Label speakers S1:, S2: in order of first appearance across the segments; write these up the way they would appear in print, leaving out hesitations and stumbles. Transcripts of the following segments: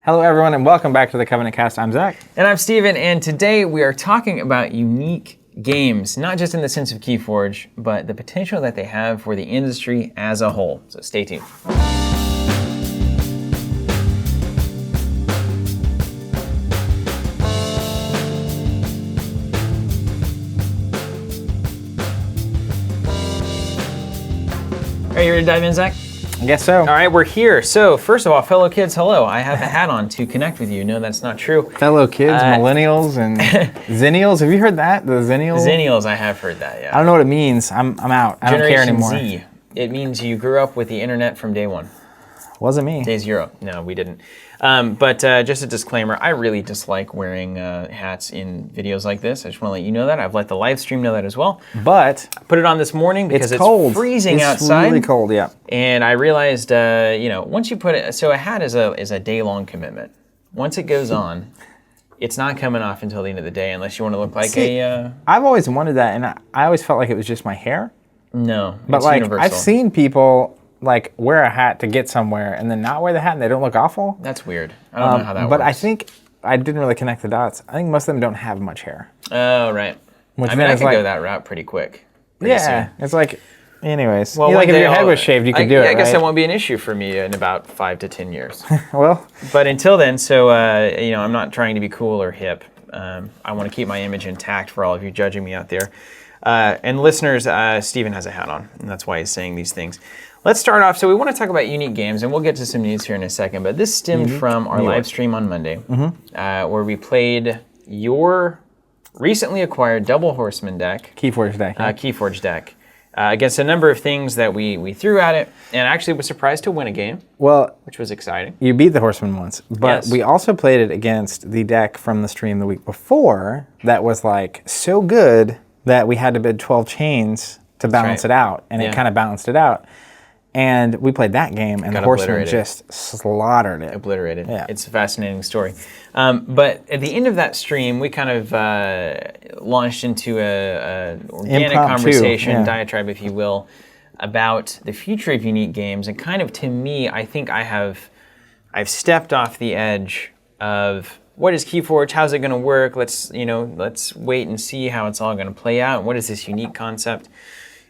S1: Hello, everyone, and welcome back to the Covenant Cast. I'm Zach.
S2: And I'm Steven, and today we are talking about unique games, not just in the sense of KeyForge, but the potential that they have for the industry as a whole. So stay tuned. Are you ready to dive in, Zach?
S1: I guess so.
S2: All right, we're here. So first of all, fellow kids, hello. I have a hat on to connect with you. No, that's not true.
S1: Fellow kids, millennials, and zennials. Have you heard that? The zennials?
S2: Zennials, I have heard that, yeah.
S1: I don't know what it means. I'm out. I don't care anymore.
S2: Generation Z. It means you grew up with the internet from day one.
S1: Wasn't me.
S2: Day zero. No, we didn't. But just a disclaimer, I really dislike wearing hats in videos like this. I just want to let you know that. I've let the live stream know that as well.
S1: But
S2: I put it on this morning because it's
S1: cold.
S2: Freezing outside.
S1: It's really cold, yeah.
S2: And I realized, once you put it, so a hat is a day-long commitment. Once it goes on, it's not coming off until the end of the day unless you want to look like
S1: I've always wanted that, and I always felt like it was just my hair.
S2: No,
S1: but
S2: it's
S1: like
S2: universal.
S1: I've seen people like wear a hat to get somewhere and then not wear the hat and they don't look awful.
S2: That's weird. I don't know how that works.
S1: But I think I didn't really connect the dots. I think most of them don't have much hair.
S2: Oh, right.
S1: Which
S2: I mean, I could go that route pretty quick. Pretty soon.
S1: It's like, anyways.
S2: Well,
S1: like if your head was shaved, you could do it,
S2: I guess
S1: right?
S2: that won't be an issue for me in about 5 to 10 years.
S1: Well.
S2: But until then, so, I'm not trying to be cool or hip. I want to keep my image intact for all of you judging me out there. And listeners, Steven has a hat on, and that's why he's saying these things. Let's start off. So we want to talk about unique games, and we'll get to some news here in a second. But this stemmed from our live stream on Monday, where we played your recently acquired Double Horseman deck.
S1: KeyForge deck. Yeah.
S2: KeyForge deck. Against a number of things that we threw at it, and actually was surprised to win a game, which was exciting.
S1: You beat the Horseman once, but we also played it against the deck from the stream the week before that was like so good that we had to bid 12 chains to balance it out, and it kind of balanced it out. And we played that game, and the Horseman just slaughtered it.
S2: Obliterated. Yeah. It's a fascinating story. But at the end of that stream, we kind of launched into an organic conversation, diatribe, if you will, about the future of unique games. And kind of, to me, I think I've stepped off the edge of what is KeyForge, how's it going to work? Let's wait and see how it's all going to play out. And what is this unique concept?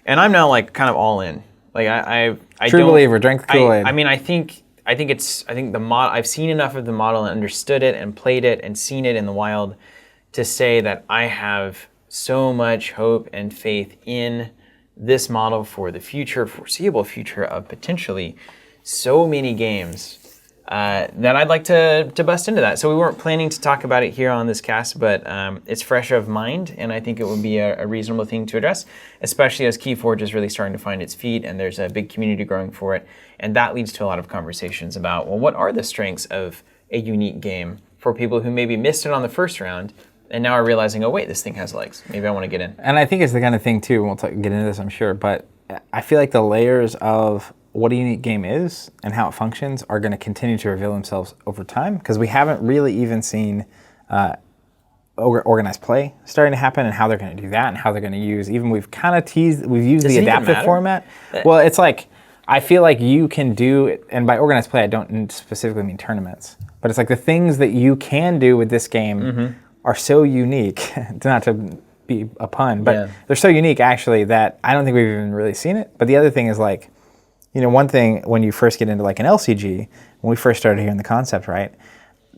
S2: And I'm now like kind of all in. Like I
S1: True believer, drink the Kool-Aid.
S2: I mean, I think the model. I've seen enough of the model and understood it and played it and seen it in the wild to say that I have so much hope and faith in this model for the foreseeable future of potentially so many games that I'd like to bust into that. So we weren't planning to talk about it here on this cast, but it's fresh of mind, and I think it would be a reasonable thing to address, especially as KeyForge is really starting to find its feet, and there's a big community growing for it, and that leads to a lot of conversations about, well, what are the strengths of a unique game for people who maybe missed it on the first round, and now are realizing, oh wait, this thing has legs. Maybe I want to get in.
S1: And I think it's the kind of thing too, we'll get into this, I'm sure, but I feel like the layers of what a unique game is and how it functions are going to continue to reveal themselves over time, because we haven't really even seen organized play starting to happen and how they're going to do that and how they're going to use, even we've kind of teased, we've used the adaptive format. Well, it's like, I feel like you can do, and by organized play I don't specifically mean tournaments, but it's like the things that you can do with this game are so unique, not to be a pun, but they're so unique actually that I don't think we've even really seen it. But the other thing is like, one thing when you first get into like an LCG, when we first started hearing the concept, right,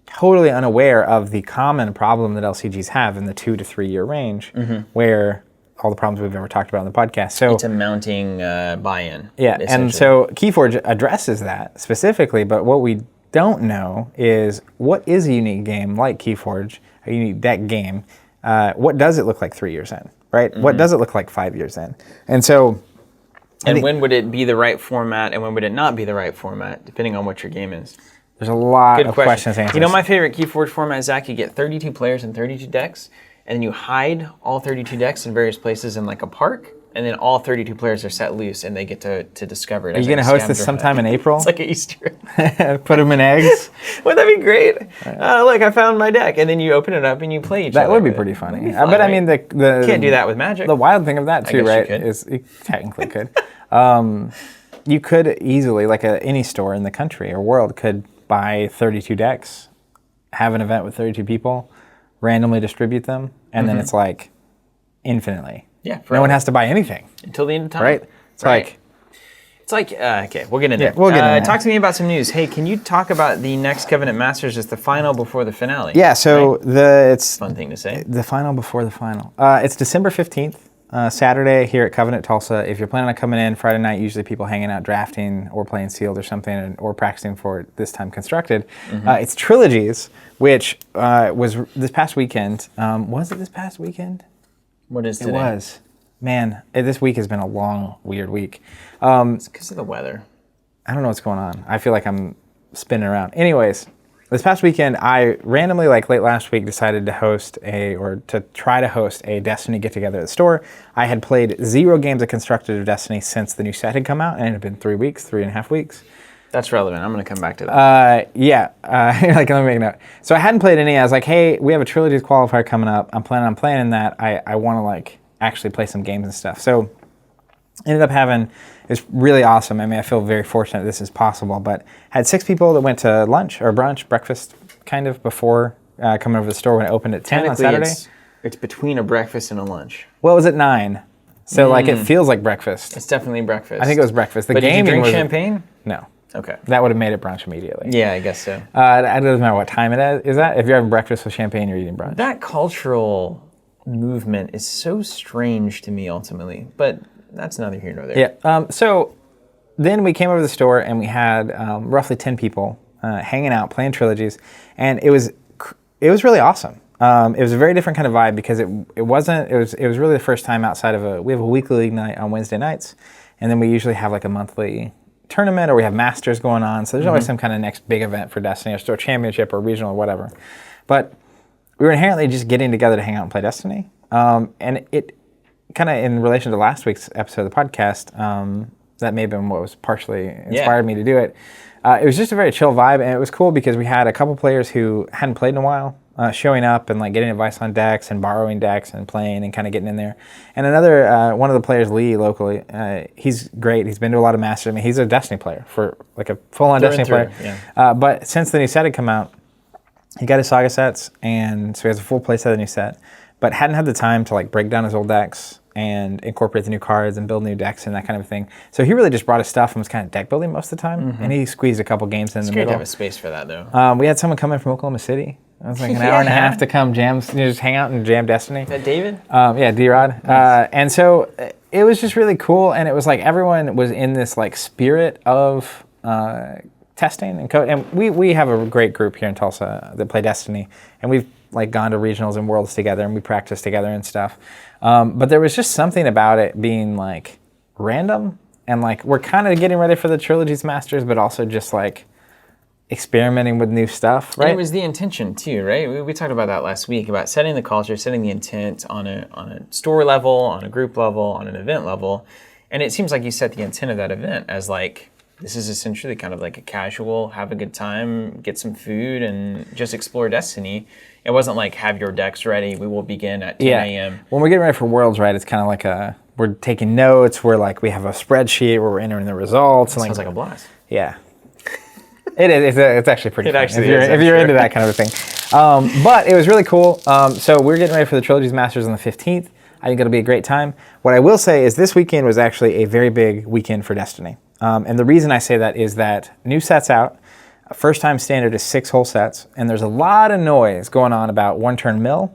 S1: totally unaware of the common problem that LCGs have in the 2 to 3 year range, where all the problems we've ever talked about on the podcast. So
S2: it's a mounting buy-in.
S1: Yeah, and so KeyForge addresses that specifically, but what we don't know is what is a unique game like KeyForge, a unique deck game, what does it look like 3 years in, right? What does it look like 5 years in? And so...
S2: And when would it be the right format, and when would it not be the right format, depending on what your game is?
S1: There's a lot of questions to answer.
S2: My favorite KeyForge format, Zach, you get 32 players and 32 decks, and then you hide all 32 decks in various places in like a park, and then all 32 players are set loose, and they get to discover it.
S1: Are you going to host this sometime in April?
S2: It's like an Easter.
S1: Put them in eggs?
S2: Wouldn't that be great? Look, I found my deck, and then you open it up and you play each other.
S1: That would be pretty funny.
S2: Fun,
S1: but
S2: right?
S1: I mean,
S2: you can't do that with Magic.
S1: The wild thing of that too, right, is you technically could. You could easily, like any store in the country or world, could buy 32 decks have an event with 32 people, randomly distribute them, and then it's like infinitely.
S2: Yeah.
S1: No one has to buy anything.
S2: Until the end of time.
S1: Right? It's like,
S2: okay, we'll get into it.
S1: We'll get into it.
S2: Talk to me about some news. Hey, can you talk about the next Covenant Masters as the final before the finale?
S1: Yeah, so it's
S2: fun thing to say.
S1: The final before the final. It's December 15th, Saturday here at Covenant Tulsa. If you're planning on coming in Friday night, usually people hanging out drafting or playing sealed or something or practicing for this time constructed. It's Trilogies, which was this past weekend. Was it this past weekend?
S2: What is today?
S1: It was. Man, this week has been a long, weird week.
S2: It's because of the weather.
S1: I don't know what's going on. I feel like I'm spinning around. Anyways, this past weekend, I randomly, like late last week, decided to try to host a Destiny get-together at the store. I had played 0 games of Constructed of Destiny since the new set had come out, and it had been 3.5 weeks.
S2: That's relevant. I'm going to come back to that.
S1: Like, let me make a note. So I hadn't played any. I was like, hey, we have a Trilogies qualifier coming up. I'm planning on playing in that. I want to, like, actually play some games and stuff. So ended up having, it's really awesome. I mean, I feel very fortunate this is possible, but had 6 people that went to lunch or brunch, breakfast, kind of, before coming over to the store when it opened at 10 on Saturday.
S2: It's between a breakfast and a lunch.
S1: Well, it was at 9. So, like, it feels like breakfast.
S2: It's definitely breakfast.
S1: I think it was breakfast.
S2: But did you drink champagne?
S1: No.
S2: Okay.
S1: That would have made it brunch immediately.
S2: Yeah, I guess so.
S1: It doesn't matter what time it is that. If you're having breakfast with champagne, you're eating brunch.
S2: That cultural movement is so strange to me ultimately, but that's neither here nor there.
S1: Yeah. So then we came over to the store and we had roughly 10 people hanging out playing Trilogies, and it was really awesome. It was a very different kind of vibe because it was really the first time outside of we have a weekly league night on Wednesday nights, and then we usually have like a monthly tournament or we have masters going on. So there's always some kind of next big event for Destiny or store championship or regional or whatever. But we were inherently just getting together to hang out and play Destiny. And it kind of, in relation to last week's episode of the podcast, that may have been what was partially inspired me to do it. It was just a very chill vibe, and it was cool because we had a couple players who hadn't played in a while showing up and like getting advice on decks and borrowing decks and playing and kind of getting in there. And another, one of the players, Lee, locally, he's great. He's been to a lot of Masters. I mean, he's a Destiny player, for like a full-on Destiny player.
S2: Yeah.
S1: But since the new set had come out, he got his Saga sets, and so he has a full play set of the new set, but hadn't had the time to like break down his old decks and incorporate the new cards and build new decks and that kind of thing. So he really just brought his stuff and was kind of deck building most of the time, and he squeezed a couple games in the middle.
S2: It's great to have a space for that, though.
S1: We had someone come in from Oklahoma City. It was like an hour and a half to come jam, just hang out and jam Destiny.
S2: Is that David?
S1: Yeah, D-Rod. Nice. And so it was just really cool, and it was like everyone was in this like spirit of testing and code. And we have a great group here in Tulsa that play Destiny, and we've like gone to regionals and worlds together, and we practice together and stuff. But there was just something about it being like random, and like we're kind of getting ready for the Trilogies Masters, but also just like experimenting with new stuff, right?
S2: And it was the intention too, right? We talked about that last week, about setting the culture, setting the intent on a store level, on a group level, on an event level. And it seems like you set the intent of that event as like, this is essentially kind of like a casual, have a good time, get some food, and just explore Destiny. It wasn't like, have your decks ready, we will begin at 10 a.m.
S1: When we're getting ready for Worlds, right, it's kind of like we're taking notes, we're like, we have a spreadsheet where we're entering the results.
S2: Sounds like a blast.
S1: Yeah. It is. It's actually pretty fun.
S2: Actually
S1: if you're into that kind of a thing. But it was really cool. So we're getting ready for the Trilogies Masters on the 15th. I think it'll be a great time. What I will say is this weekend was actually a very big weekend for Destiny. And the reason I say that is that new sets out. First time standard is 6 whole sets. And there's a lot of noise going on about one turn mill,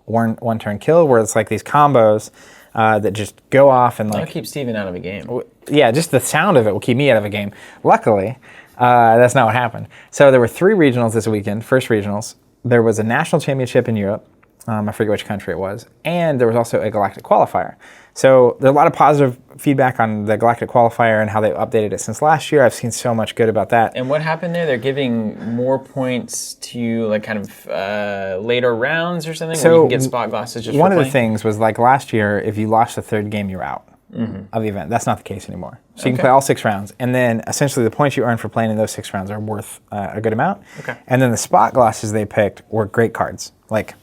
S1: one turn kill, where it's like these combos that just go off and like...
S2: That'll keep Steven out of a game.
S1: Yeah, just the sound of it will keep me out of a game. Luckily, that's not what happened. So there were 3 regionals this weekend, first regionals. There was a national championship in Europe. I forget which country it was. And there was also a galactic qualifier. So there's a lot of positive feedback on the galactic qualifier and how they've updated it since last year. I've seen so much good about that.
S2: And what happened there? They're giving more points to like kind of later rounds or something, where you can get spot glasses just
S1: one
S2: for
S1: of the things was like last year, if you lost the 3rd game, you're out of the event. That's not the case anymore. So you can play all 6 rounds, and then essentially the points you earn for playing in those 6 rounds are worth a good amount.
S2: Okay.
S1: And then the spot glasses they picked were great cards. Like,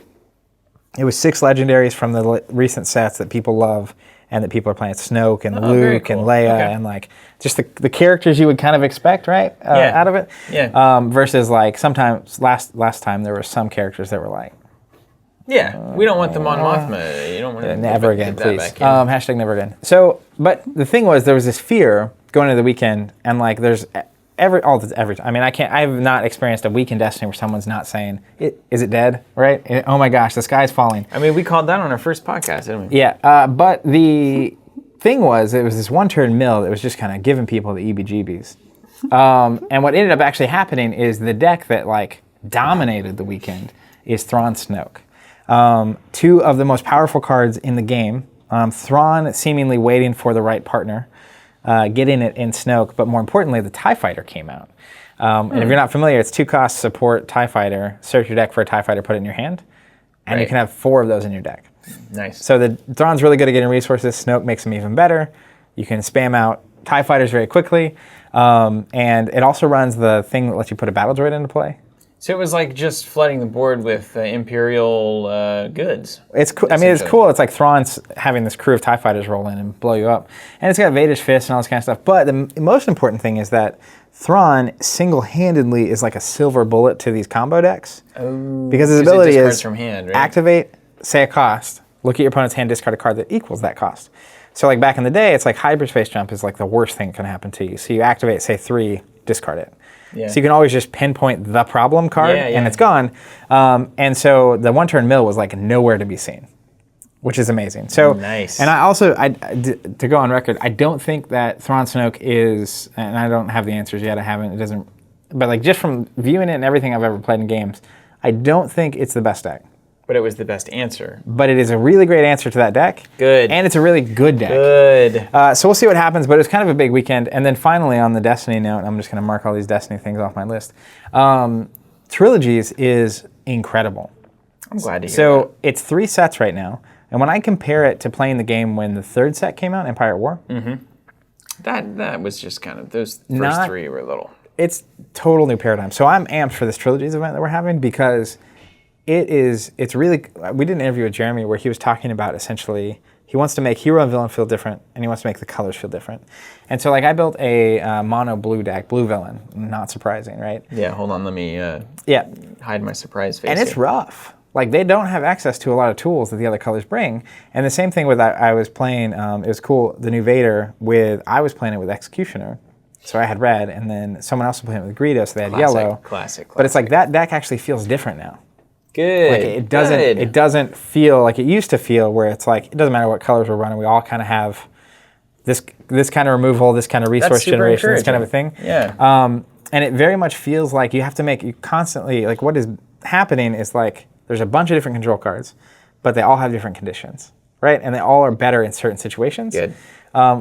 S1: it was 6 legendaries from the recent sets that people love, and that people are playing Snoke and
S2: Oh, very
S1: Luke
S2: cool.
S1: and Leia and like just the characters you would kind of expect, right? Out of it.
S2: Yeah.
S1: Versus like sometimes last time there were some characters that were like,
S2: yeah, we don't want the Mon Mothma. You don't want to
S1: never again, please. Hashtag never again. So, but the thing was, there was this fear going into the weekend, and like there's every time. I mean, I have not experienced a week in Destiny where someone's not saying, "Is it dead?" Right? Oh my gosh, the sky's falling.
S2: I mean, we called that on our first podcast, didn't we?
S1: Yeah, but the thing was, it was this one-turn mill that was just kind of giving people the EBGBs. And what ended up actually happening is the deck that like dominated the weekend is Thrawn Snoke. Two of the most powerful cards in the game. Thrawn seemingly waiting for the right partner, getting it in Snoke, but more importantly, the TIE Fighter came out. And if you're not familiar, it's 2-cost support TIE Fighter. Search your deck for a TIE Fighter, put it in your hand, and you can have 4 of those in your deck.
S2: Nice.
S1: So the Thrawn's really good at getting resources. Snoke makes them even better. You can spam out TIE Fighters very quickly. And it also runs the thing that lets you put a battle droid into play.
S2: So it was like just flooding the board with Imperial goods.
S1: It's cool. I mean, it's cool. It's like Thrawn's having this crew of TIE Fighters roll in and blow you up. And it's got Vader's Fist and all this kind of stuff. But the most important thing is that Thrawn single-handedly is like a silver bullet to these combo decks.
S2: Oh,
S1: because his ability is
S2: from hand, right?
S1: activate, say a cost, look at your opponent's hand, discard a card that equals that cost. So like back in the day, it's like hyperspace jump is like the worst thing that can happen to you. So you activate, say 3, discard it. Yeah. So you can always just pinpoint the problem card and it's gone. And so the one-turn mill was like nowhere to be seen, which is amazing. So
S2: nice.
S1: And I also, to go on record, I don't think that Thrawn Snoke is, and I don't have the answers yet, it doesn't, but like just from viewing it and everything I've ever played in games, I don't think it's the best deck.
S2: But it was the best answer.
S1: But it is a really great answer to that deck.
S2: Good.
S1: And it's a really good deck.
S2: Good.
S1: So we'll see what happens, but it was kind of a big weekend. And then finally on the Destiny note, I'm just going to mark all these Destiny things off my list. Trilogies is incredible.
S2: I'm glad to hear that.
S1: So it's 3 sets right now. And when I compare it to playing the game when the 3rd set came out, Empire at War.
S2: Mm-hmm. That was just kind of, those first 3 were little.
S1: It's total new paradigm. So I'm amped for this Trilogies event that we're having because it's really, we did an interview with Jeremy where he was talking about essentially, he wants to make hero and villain feel different, and he wants to make the colors feel different. And so like I built a mono blue deck, blue villain, not surprising, right?
S2: Yeah, hold on, let me hide my surprise face.
S1: And it's rough. Like they don't have access to a lot of tools that the other colors bring. And the same thing with, I was playing, it was cool, the new Vader I was playing it with Executioner. So I had red, and then someone else was playing it with Greedo, so they had yellow.
S2: Classic.
S1: But it's like that deck actually feels different now.
S2: Good.
S1: Like it doesn't feel like it used to feel, where it's like it doesn't matter what colors we're running, we all kind of have this kind of removal, this kind of resource generation, this kind of a thing.
S2: Yeah.
S1: And it very much feels like you constantly, like what is happening is like there's a bunch of different control cards, but they all have different conditions, right? And they all are better in certain situations.
S2: Good.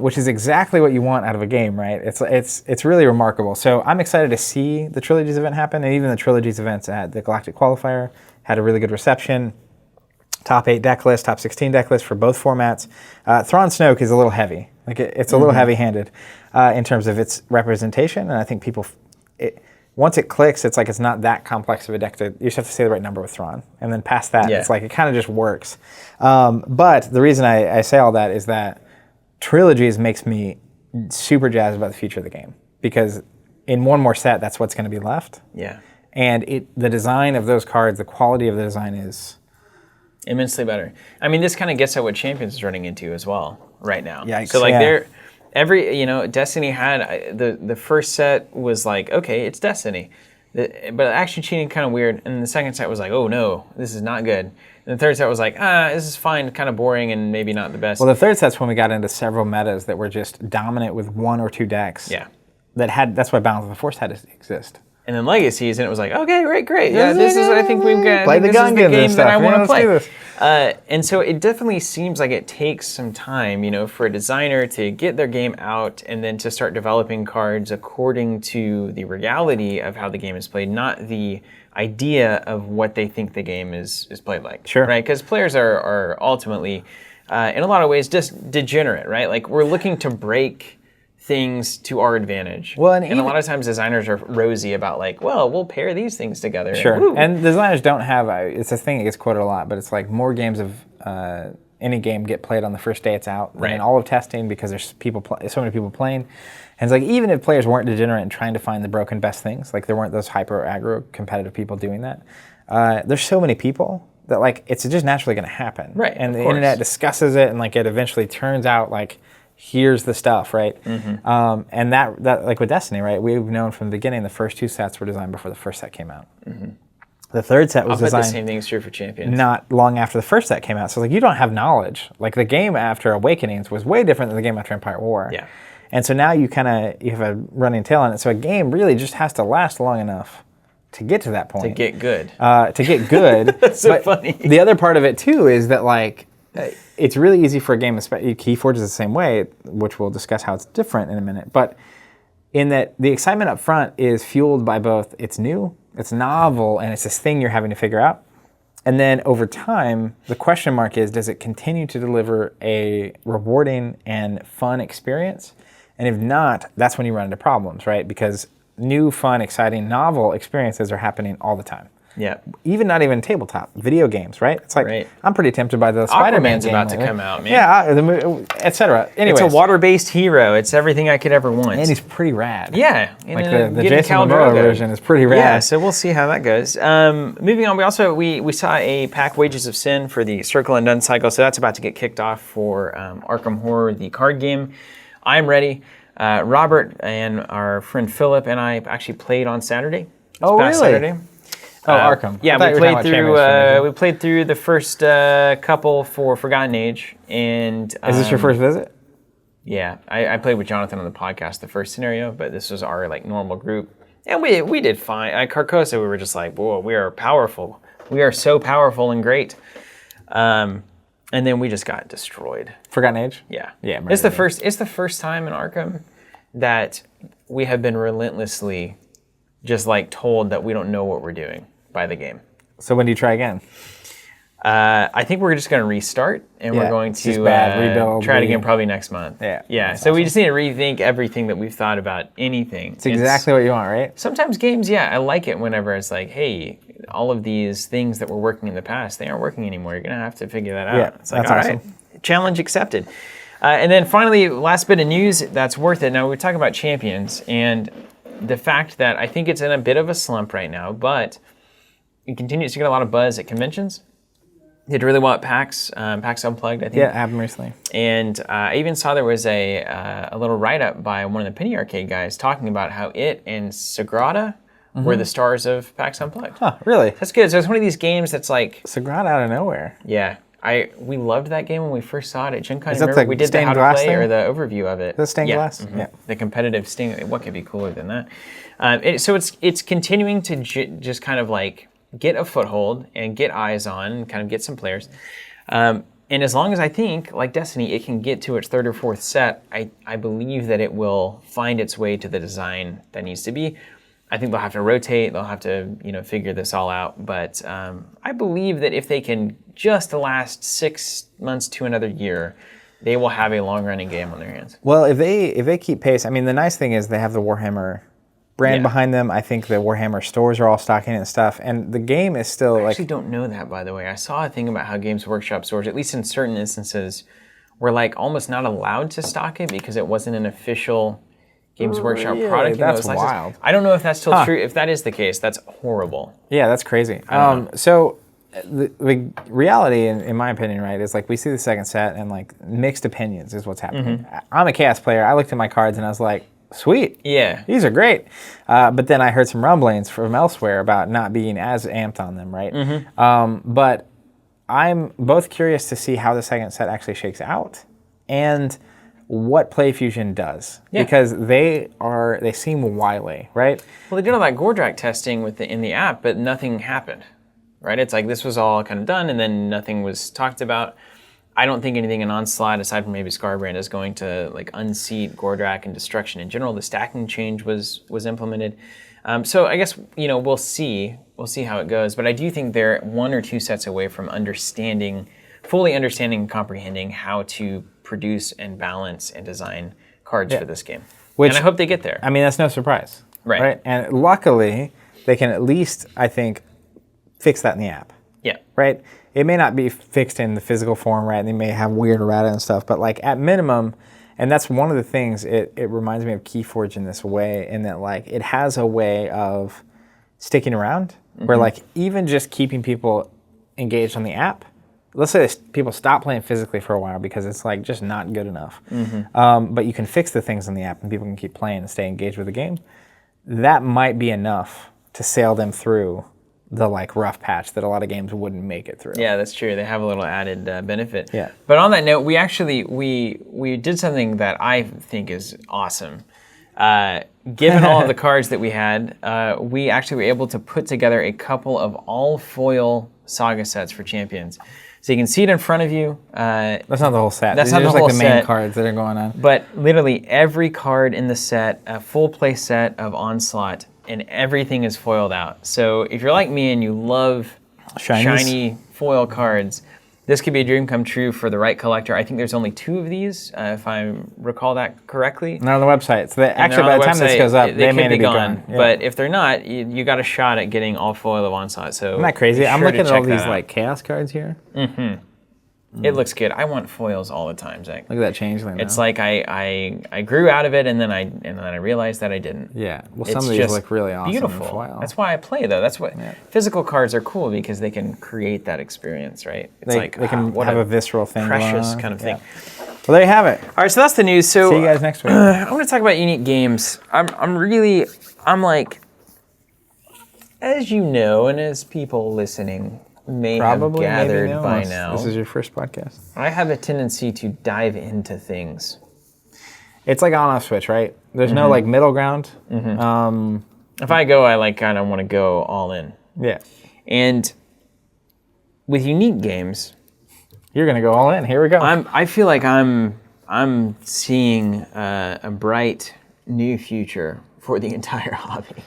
S1: Which is exactly what you want out of a game, right? It's really remarkable. So I'm excited to see the Trilogies event happen, and even the Trilogies events at the Galactic Qualifier had a really good reception. Top 8 deck list, top 16 deck list for both formats. Thrawn Snoke is a little heavy. Like it's a little heavy-handed in terms of its representation, and I think people, once it clicks, it's like it's not that complex of a deck. You just have to say the right number with Thrawn, and then past that, it's like it kind of just works. But the reason I say all that is that Trilogies makes me super jazzed about the future of the game, because in one more set, that's what's going to be left.
S2: Yeah.
S1: And the design of those cards, the quality of the design is
S2: immensely better. I mean, this kind of gets at what Champions is running into as well right now.
S1: Yikes.
S2: So like Destiny had the first set was like, okay, it's Destiny, but action cheating kind of weird, and the second set was like, oh no, this is not good. And the third set was like, this is fine, kind of boring and maybe not the best.
S1: Well, the third set's when we got into several metas that were just dominant with 1 or 2 decks.
S2: Yeah.
S1: That's why Balance of the Force had to exist.
S2: And then Legacies, and it was like, okay, great. Yeah, this is, I think we've got,
S1: play the gun game
S2: that I want to play. And so it definitely seems like it takes some time, for a designer to get their game out and then to start developing cards according to the reality of how the game is played, not the idea of what they think the game is played like.
S1: Sure.
S2: Right? Because players are ultimately, in a lot of ways, just degenerate, right? Like we're looking to break things to our advantage.
S1: Well,
S2: and a lot of times designers are rosy about like, well, we'll pair these things together.
S1: Sure. And designers don't have, it's a thing that gets quoted a lot, but it's like more games of any game get played on the first day it's out.
S2: Right.
S1: And all of testing, because there's so many people playing. And it's like, even if players weren't degenerate and trying to find the broken best things, like there weren't those hyper aggro competitive people doing that, there's so many people that like it's just naturally going to happen.
S2: Right.
S1: And the internet discusses it, and like it eventually turns out like, here's the stuff, right? Mm-hmm. And that like with Destiny, right? We've known from the beginning the first 2 sets were designed before the first set came out. Mm-hmm. The third set was designed.
S2: The same thing is true for Champions.
S1: Not long after the first set came out. So like you don't have knowledge. Like the game after Awakenings was way different than the game after Empire War.
S2: Yeah.
S1: And so now you have a running tail on it. So a game really just has to last long enough to get to that point.
S2: To get good.
S1: That's
S2: so funny.
S1: The other part of it too is that like it's really easy for a game, KeyForge is the same way, which we'll discuss how it's different in a minute. But in that the excitement up front is fueled by both it's new, it's novel, and it's this thing you're having to figure out. And then over time, the question mark is, does it continue to deliver a rewarding and fun experience? And if not, that's when you run into problems, right? Because new, fun, exciting, novel experiences are happening all the time.
S2: Yeah.
S1: Not even tabletop, video games, right? It's like, I'm pretty tempted by the Spider-Man game.
S2: Aquaman's about to come out, man.
S1: Yeah, etc. Anyways.
S2: It's a water-based hero. It's everything I could ever want.
S1: And he's pretty rad.
S2: Yeah.
S1: Like the Jason Momoa version is pretty rad.
S2: Yeah, so we'll see how that goes. Moving on, we saw a pack, Wages of Sin, for the Circle and Done cycle, so that's about to get kicked off for Arkham Horror, the card game. I'm ready. Robert and our friend Philip and I actually played on Saturday.
S1: Really?
S2: Saturday.
S1: Arkham.
S2: Yeah, we played through the first couple for Forgotten Age, and
S1: is this your first visit?
S2: Yeah, I played with Jonathan on the podcast the first scenario, but this was our like normal group, and we did fine. At Carcosa, we were just like, whoa, we are powerful. We are so powerful and great. And then we just got destroyed.
S1: Forgotten Age?
S2: Yeah.
S1: Yeah.
S2: It's the first time in Arkham that we have been relentlessly just like told that we don't know what we're doing by the game.
S1: So when do you try again?
S2: I think we're just going to restart, and we're going to
S1: rebuild,
S2: try it again probably next month.
S1: Yeah.
S2: So we just need to rethink everything that we've thought about anything.
S1: It's exactly what you want, right?
S2: Sometimes games, I like it whenever it's like, hey, all of these things that were working in the past, they aren't working anymore. You're going to have to figure that out.
S1: Yeah,
S2: it's like,
S1: that's
S2: all
S1: awesome.
S2: right, challenge accepted. And then finally, last bit of news that's worth it. Now, we're talking about Champions, and the fact that I think it's in a bit of a slump right now, but it continues to get a lot of buzz at conventions. Did really well at PAX Unplugged, I think.
S1: Yeah, happened recently.
S2: And I even saw there was a little write-up by one of the Penny Arcade guys talking about how it and Sagrada were the stars of PAX Unplugged.
S1: Huh, really?
S2: That's good. So it's one of these games that's like...
S1: Sagrada out of nowhere.
S2: Yeah. We loved that game when we first saw it at Gen Con.
S1: Is that the
S2: we did the how to play or the overview of it.
S1: The stained glass?
S2: Mm-hmm. Yeah. The competitive stained... What could be cooler than that? So it's continuing to just kind of like get a foothold and get eyes on and kind of get some players. And as long as I think, like Destiny, it can get to its third or fourth set, I believe that it will find its way to the design that needs to be. I think they'll have to rotate. They'll have to, figure this all out. But I believe that if they can just last 6 months to another year, they will have a long-running game on their hands.
S1: Well, if they keep pace, I mean, the nice thing is they have the Warhammer brand behind them. I think the Warhammer stores are all stocking it and stuff. And the game is still
S2: I actually don't know that, by the way. I saw a thing about how Games Workshop stores, at least in certain instances, were like almost not allowed to stock it because it wasn't an official Games Workshop product.
S1: That's wild.
S2: I don't know if that's still true. If that is the case, that's horrible.
S1: Yeah, that's crazy. So the reality, in my opinion, right, is like we see the second set and like mixed opinions is what's happening. I'm a chaos player. I looked at my cards and I was like, sweet.
S2: Yeah.
S1: These are great. But then I heard some rumblings from elsewhere about not being as amped on them, right? But I'm both curious to see how the second set actually shakes out and what PlayFusion does. Because they seem wily, right?
S2: Well, they did all that Gordrak testing in the app, but nothing happened, right? It's like this was all kind of done and then nothing was talked about. I don't think anything in Onslaught, aside from maybe Scarbrand, is going to like unseat Gordrak and Destruction in general. The stacking change was implemented. So I guess, we'll see how it goes. But I do think they're 1 or 2 sets away from fully understanding and comprehending how to produce and balance and design cards for this game. And I hope they get there.
S1: I mean, that's no surprise.
S2: Right.
S1: And luckily, they can at least, I think, fix that in the app.
S2: Yeah.
S1: Right? It may not be fixed in the physical form, right? And they may have weird errata and stuff, but like at minimum, and that's one of the things, it reminds me of KeyForge in this way, in that like it has a way of sticking around, where like even just keeping people engaged on the app, let's say people stop playing physically for a while because it's like just not good enough. But you can fix the things in the app and people can keep playing and stay engaged with the game. That might be enough to sail them through the like rough patch that a lot of games wouldn't make it through.
S2: Yeah, that's true. They have a little added benefit.
S1: Yeah.
S2: But on that note, we actually we did something that I think is awesome. Given all of the cards that we had, we actually were able to put together a couple of all foil saga sets for champions. So you can see it in front of you.
S1: That's not the whole set.
S2: That's
S1: These
S2: not
S1: are
S2: the whole
S1: like the main
S2: set.
S1: cards that are going on.
S2: But literally every card in the set, a full play set of Onslaught, and everything is foiled out. So if you're like me and you love shiny foil cards, this could be a dream come true for the right collector. I think there's only 2 of these, if I recall that correctly.
S1: They're on the website. So actually, by the time this goes up, they may be gone. Yeah.
S2: But if they're not, you got a shot at getting all foil of Onslaught. So
S1: isn't that crazy? I'm looking at all these like chaos cards here.
S2: It looks good. I want foils all the time, Zach.
S1: Look at that changeling.
S2: It's like I grew out of it, and then I realized that I didn't.
S1: Yeah. Well, some of these look really awesome.
S2: Beautiful.
S1: Foil.
S2: That's why I play though. That's what physical cards are cool, because they can create that experience, right? It's
S1: they can have a visceral thing.
S2: Precious kind of thing.
S1: Well, there you have it.
S2: All right, so that's the news. So
S1: see you guys next week.
S2: I want to talk about unique games. I'm like, as you know, and as people listening may
S1: probably
S2: have gathered by now,
S1: this is your first podcast.
S2: I have a tendency to dive into things.
S1: It's like on-off switch, right? There's no like middle ground.
S2: If I go, I like kind of want to go all in.
S1: Yeah.
S2: And with unique games,
S1: you're gonna go all in. Here we go.
S2: I feel like I'm seeing a bright new future for the entire hobby,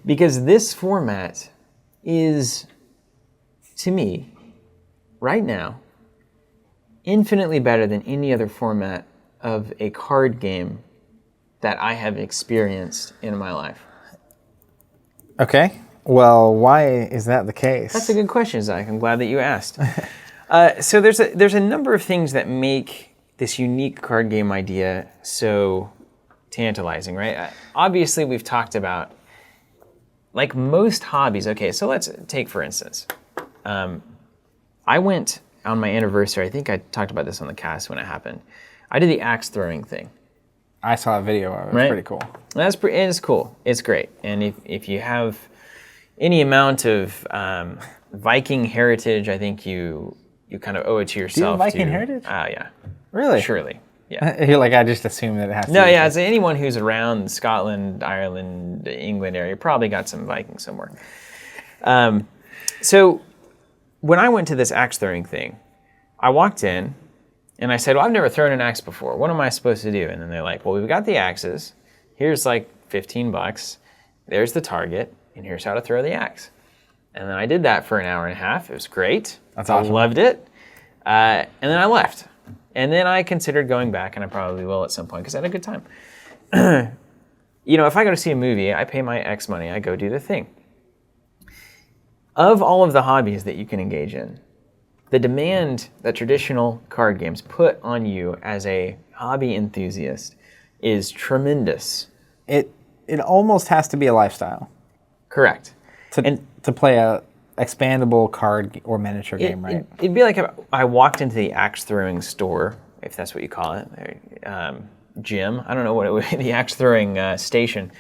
S2: because this format is, to me, right now, infinitely better than any other format of a card game that I have experienced in my life.
S1: Okay. Well, why is that the case?
S2: That's a good question, Zach. I'm glad that you asked. So there's a number of things that make this unique card game idea so tantalizing, right? Obviously, we've talked about, like most hobbies. Okay, so let's take, for instance, I went on my anniversary. I think I talked about this on the cast when it happened. I did the axe throwing thing.
S1: I saw a video of it. It's pretty cool.
S2: It's cool. It's great. And if you have any amount of Viking heritage, I think you kind of owe it to yourself.
S1: Do you have Viking heritage?
S2: Yeah.
S1: Really?
S2: Surely. Yeah.
S1: You're like, I just assume that it has to
S2: No,
S1: be.
S2: yeah. As anyone who's around Scotland, Ireland, England area, probably got some Vikings somewhere. So when I went to this axe throwing thing, I walked in and I said, well, I've never thrown an axe before. What am I supposed to do? And then they're like, well, we've got the axes. Here's like $15. There's the target. And here's how to throw the axe. And then I did that for an hour and a half. It was great.
S1: That's awesome.
S2: I loved it. And then I left. And then I considered going back, and I probably will at some point because I had a good time. If I go to see a movie, I pay my X money. I go do the thing. Of all of the hobbies that you can engage in, the demand that traditional card games put on you as a hobby enthusiast is tremendous.
S1: It almost has to be a lifestyle.
S2: Correct.
S1: To play a expandable card or miniature game, right?
S2: It'd be like if I walked into the axe throwing store, if that's what you call it, gym. I don't know what it would be, the axe throwing station,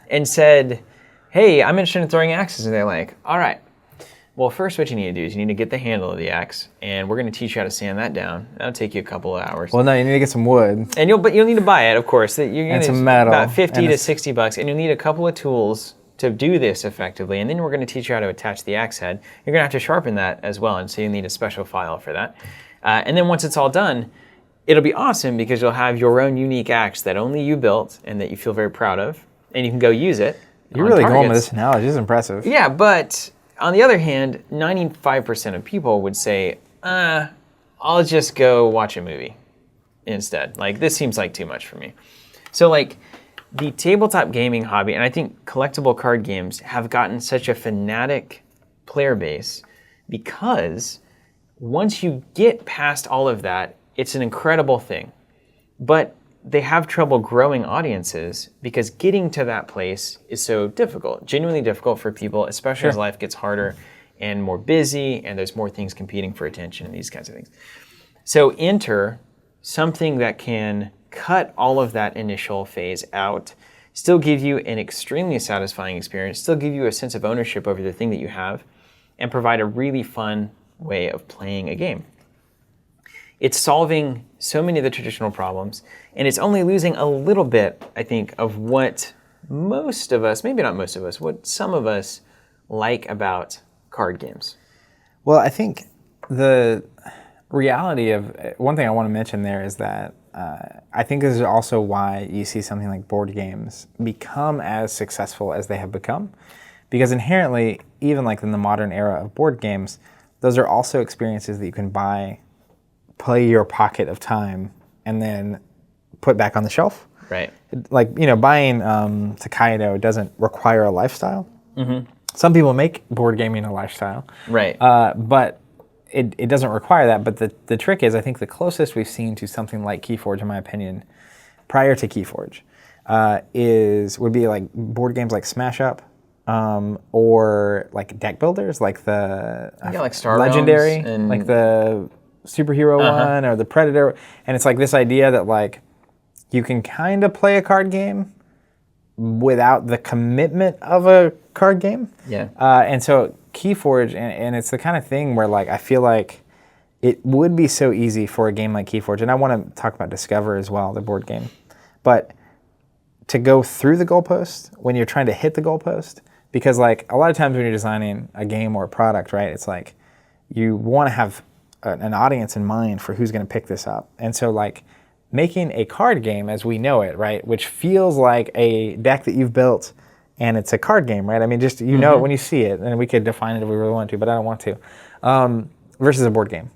S2: and said, "Hey, I'm interested in throwing axes." And they're like, "All right. Well, first what you need to do is you need to get the handle of the axe, and we're going to teach you how to sand that down. That'll take you a couple of hours.
S1: Well, no, you need to get some wood.
S2: And you'll need to buy it, of course. You're
S1: and some metal.
S2: About $50 to $60, and you'll need a couple of tools to do this effectively. And then we're going to teach you how to attach the axe head. You're going to have to sharpen that as well, and so you need a special file for that. And then once it's all done, it'll be awesome because you'll have your own unique axe that only you built and that you feel very proud of, and you can go use it.
S1: You're really going with this analogy. This is impressive.
S2: Yeah, but on the other hand, 95% of people would say, I'll just go watch a movie instead. Like, this seems like too much for me. So, like, the tabletop gaming hobby, and I think collectible card games have gotten such a fanatic player base because once you get past all of that, it's an incredible thing. But they have trouble growing audiences because getting to that place is so difficult, genuinely difficult for people, especially as life gets harder and more busy and there's more things competing for attention and these kinds of things. So enter something that can cut all of that initial phase out, still give you an extremely satisfying experience, still give you a sense of ownership over the thing that you have, and provide a really fun way of playing a game. It's solving so many of the traditional problems, and it's only losing a little bit, I think, of what most of us, maybe not most of us, what some of us like about card games.
S1: Well, I think the reality of, one thing I want to mention there is that I think this is also why you see something like board games become as successful as they have become. Because inherently, even like in the modern era of board games, those are also experiences that you can buy, play your pocket of time, and then put back on the shelf.
S2: Right.
S1: Like, buying Takedo doesn't require a lifestyle.
S2: Mm-hmm.
S1: Some people make board gaming a lifestyle.
S2: Right.
S1: But it doesn't require that. But the trick is, I think the closest we've seen to something like KeyForge, in my opinion, prior to KeyForge, would be like board games like Smash Up, or like deck builders, like the
S2: like Star
S1: Legendary,
S2: and
S1: like the superhero one, or the Predator. And it's like this idea that like you can kind of play a card game without the commitment of a card game.
S2: Yeah.
S1: And so KeyForge, and it's the kind of thing where like I feel like it would be so easy for a game like KeyForge, and I want to talk about Discover as well, the board game, but to go through the goalpost when you're trying to hit the goalpost, because like a lot of times when you're designing a game or a product, right, it's like you want to have an audience in mind for who's going to pick this up. And so like making a card game as we know it, right, which feels like a deck that you've built and it's a card game, right? I mean, just know it when you see it, and we could define it if we really want to, but I don't want to, versus a board game.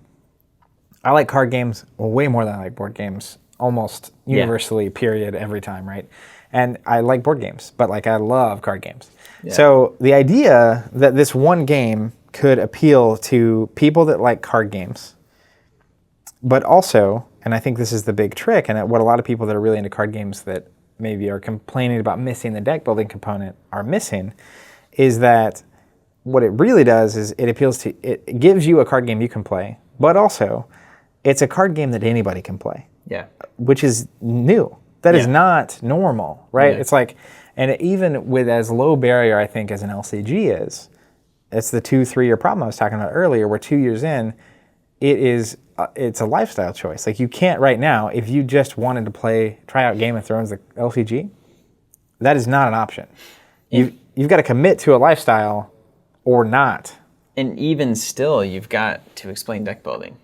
S1: I like card games way more than I like board games, almost universally, period, every time, right? And I like board games, but like I love card games. Yeah. So the idea that this one game could appeal to people that like card games, but also, and I think this is the big trick, and what a lot of people that are really into card games that maybe are complaining about missing the deck building component are missing, is that what it really does is it gives you a card game you can play, but also it's a card game that anybody can play.
S2: Yeah.
S1: Which is new. That is not normal, right? Yeah. It's like, and even with as low barrier, I think, as an LCG is, it's the 2-3 year problem I was talking about earlier, where 2 years in, it's a lifestyle choice. Like you can't right now, if you just wanted to try out Game of Thrones, the LCG, that is not an option. You've got to commit to a lifestyle or not.
S2: And even still, you've got to explain deck building.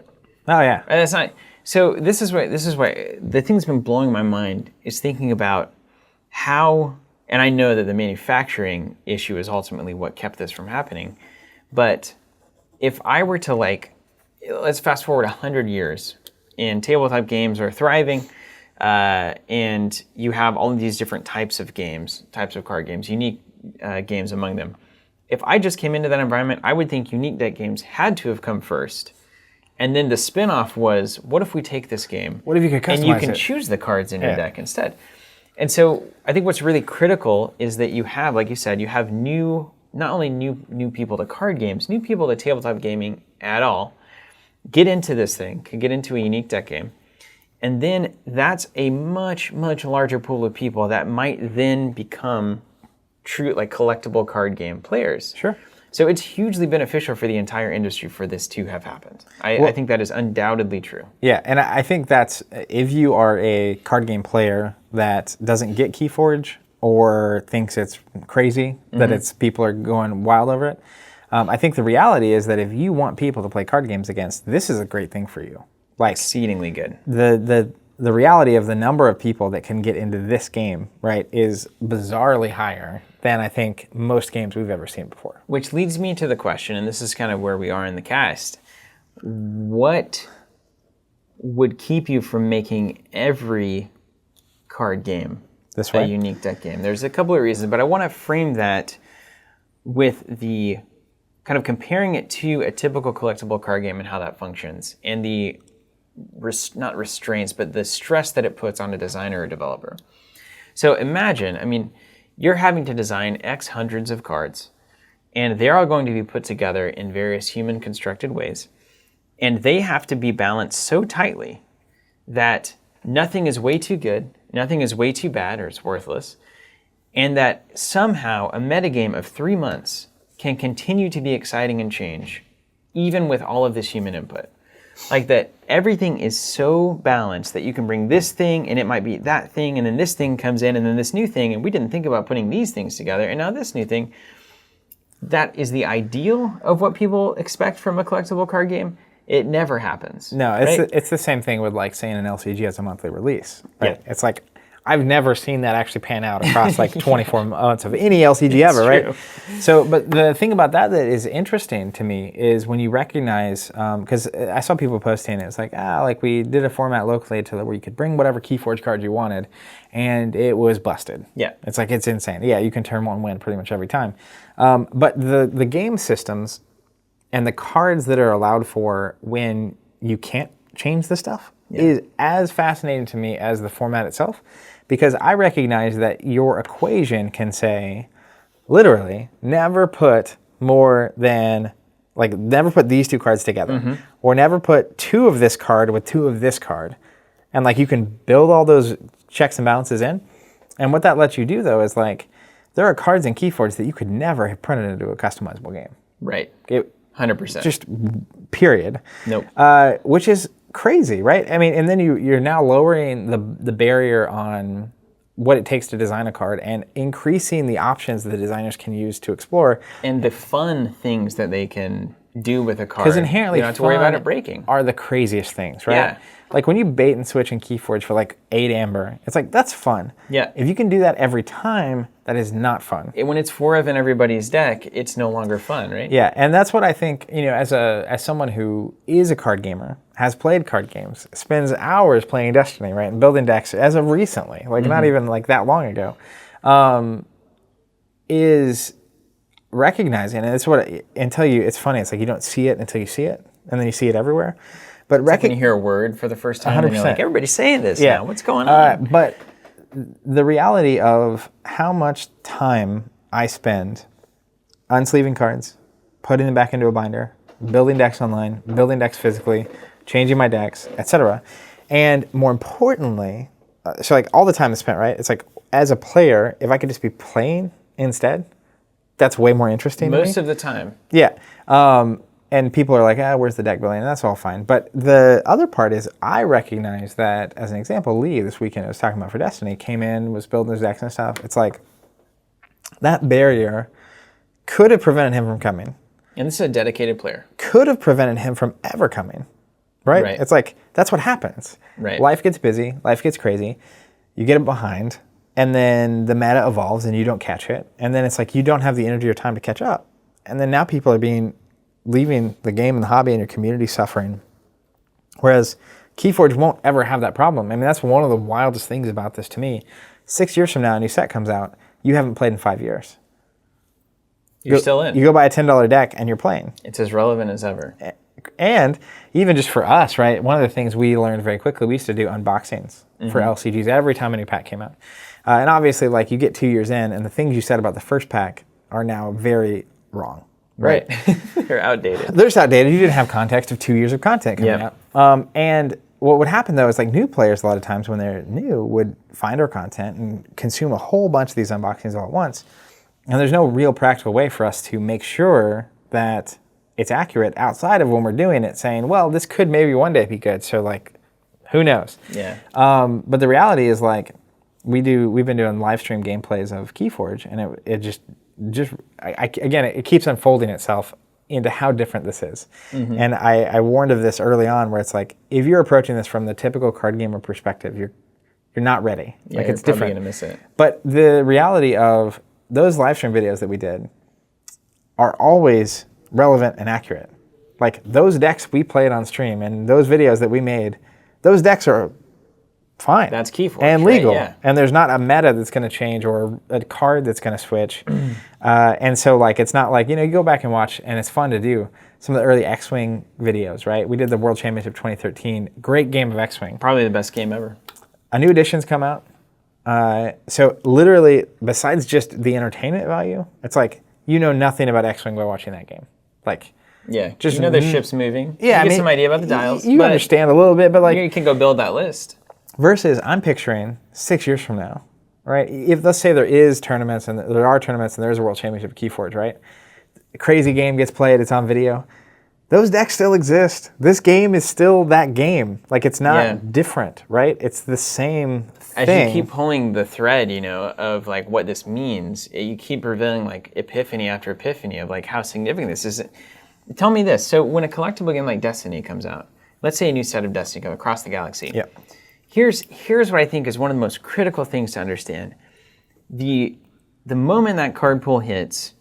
S1: Oh yeah.
S2: And that's not. So this is why the thing that's been blowing my mind is thinking about how, and I know that the manufacturing issue is ultimately what kept this from happening, but if I were to let's fast forward 100 years, and tabletop games are thriving, and you have all of these different types of games, types of card games, unique games among them. If I just came into that environment, I would think unique deck games had to have come first. And then the spin-off was, what if we take this game?
S1: What if you could customize it?
S2: And you can choose the cards in your deck instead. And so I think what's really critical is that you have, like you said, you have not only new people to card games, new people to tabletop gaming at all, get into this thing, can get into a unique deck game. And then that's a much, much larger pool of people that might then become true, like collectible card game players.
S1: Sure.
S2: So it's hugely beneficial for the entire industry for this to have happened. I think that is undoubtedly true.
S1: Yeah, and I think that's, if you are a card game player that doesn't get KeyForge or thinks it's crazy, that people are going wild over it, I think the reality is that if you want people to play card games against, this is a great thing for you. Like
S2: exceedingly good.
S1: The reality of the number of people that can get into this game, right, is bizarrely higher than I think most games we've ever seen before.
S2: Which leads me to the question, and this is kind of where we are in the cast. What would keep you from making every card game
S1: this way?
S2: A unique deck game? There's a couple of reasons, but I want to frame that with kind of comparing it to a typical collectible card game and how that functions, and the not restraints, but the stress that it puts on a designer or developer. So imagine, I mean, you're having to design X hundreds of cards, and they're all going to be put together in various human constructed ways, and they have to be balanced so tightly that nothing is way too good, nothing is way too bad or it's worthless, and that somehow a metagame of 3 months can continue to be exciting and change, even with all of this human input. Like that everything is so balanced that you can bring this thing and it might be that thing, and then this thing comes in and then this new thing, and we didn't think about putting these things together, and now this new thing. That is the ideal of what people expect from a collectible card game. It never happens.
S1: No, it's the same thing with like saying an LCG has a monthly release. Right? Yeah. It's like, I've never seen that actually pan out across like 24 months of any LCG ever, right? So, but the thing about that is interesting to me is when you recognize, because I saw people posting, it's like, like we did a format locally to where you could bring whatever KeyForge cards you wanted, and it was busted.
S2: Yeah.
S1: It's like, it's insane. Yeah, you can turn one win pretty much every time. But the game systems and the cards that are allowed for when you can't change the stuff is as fascinating to me as the format itself, because I recognize that your equation can say, literally, never put more than, like, never put these two cards together, or never put 2 of this card with 2 of this card, and like you can build all those checks and balances in. And what that lets you do, though, is like, there are cards in KeyForge that you could never have printed into a customizable game.
S2: Right. 100%.
S1: Just period.
S2: Nope.
S1: Which is crazy, right? I mean, and then you're now lowering the barrier on what it takes to design a card and increasing the options that the designers can use to explore.
S2: And the fun things that they can do with a card.
S1: Because inherently,
S2: you don't have to worry about it breaking.
S1: Are the craziest things, right?
S2: Yeah.
S1: Like when you bait and switch in KeyForge for like 8 amber, it's like, that's fun.
S2: Yeah.
S1: If you can do that every time, that is not fun.
S2: When it's 4 of in everybody's deck, it's no longer fun, right?
S1: Yeah, and that's what I think, as someone who is a card gamer, has played card games, spends hours playing Destiny, right, and building decks as of recently, like not even like that long ago, is recognizing, and it's it's funny, it's like you don't see it until you see it, and then you see it everywhere. But
S2: like when you hear a word for the first time, 100%. And you're like, everybody's saying this now. What's going on?
S1: But the reality of how much time I spend unsleeving cards, putting them back into a binder, building decks online, building decks physically, changing my decks, etc. And more importantly, so like all the time is spent, right? It's like as a player, if I could just be playing instead, that's way more interesting to me.
S2: Most of the time.
S1: Yeah. And people are like, where's the deck building? And that's all fine. But the other part is I recognize that, as an example, Lee, this weekend I was talking about for Destiny, came in, was building his decks and stuff. It's like that barrier could have prevented him from coming.
S2: And this is a dedicated player.
S1: Could have prevented him from ever coming, right? It's like, that's what happens.
S2: Right.
S1: Life gets busy. Life gets crazy. You get behind. And then the meta evolves and you don't catch it. And then it's like you don't have the energy or time to catch up. And then now people are leaving the game and the hobby and your community suffering. Whereas KeyForge won't ever have that problem. I mean, that's one of the wildest things about this to me. 6 years from now, a new set comes out, you haven't played in 5 years.
S2: You're still in.
S1: You go buy a $10 deck and you're playing.
S2: It's as relevant as ever.
S1: And even just for us, right, one of the things we learned very quickly, we used to do unboxings for LCGs every time a new pack came out. And obviously, like, you get 2 years in, and the things you said about the first pack are now very wrong.
S2: Right. They're outdated.
S1: They're just outdated. You didn't have context of 2 years of content coming out. And what would happen, though, is like new players a lot of times when they're new would find our content and consume a whole bunch of these unboxings all at once. And there's no real practical way for us to make sure that it's accurate outside of when we're doing it, saying, well, this could maybe one day be good. So, like, who knows?
S2: Yeah.
S1: But the reality is, like, we've been doing live stream gameplays of KeyForge, and it keeps unfolding itself into how different this is. And I warned of this early on, where it's like, if you're approaching this from the typical card gamer perspective, you're not ready.
S2: Yeah,
S1: like,
S2: you're
S1: it's different.
S2: Probably gonna miss it.
S1: But the reality of those live stream videos that we did are always relevant and accurate. Like, those decks we played on stream and those videos that we made, those decks are fine.
S2: That's KeyForge,
S1: and legal.
S2: Right? Yeah.
S1: And there's not a meta that's going to change or a card that's going to switch. And so like it's not like, you go back and watch, and it's fun to do some of the early X-Wing videos, right? We did the World Championship 2013. Great game of X-Wing.
S2: Probably the best game ever.
S1: A new edition's come out. So literally, besides just the entertainment value, it's like nothing about X-Wing by watching that game. Like,
S2: yeah, just the ship's moving.
S1: Yeah,
S2: you get some idea about the dials.
S1: You understand a little bit, but like
S2: you can go build that list.
S1: Versus, I'm picturing 6 years from now, right? If let's say there is tournaments and there are tournaments and there's a World Championship of KeyForge, right? A crazy game gets played, it's on video. Those decks still exist. This game is still that game. Like it's not different, right? It's the same thing.
S2: As you keep pulling the thread, of like what this means, you keep revealing like epiphany after epiphany of like how significant this is. Tell me this. So when a collectible game like Destiny comes out, let's say a new set of Destiny comes across the galaxy.
S1: Yeah.
S2: Here's what I think is one of the most critical things to understand. The moment that card pool hits,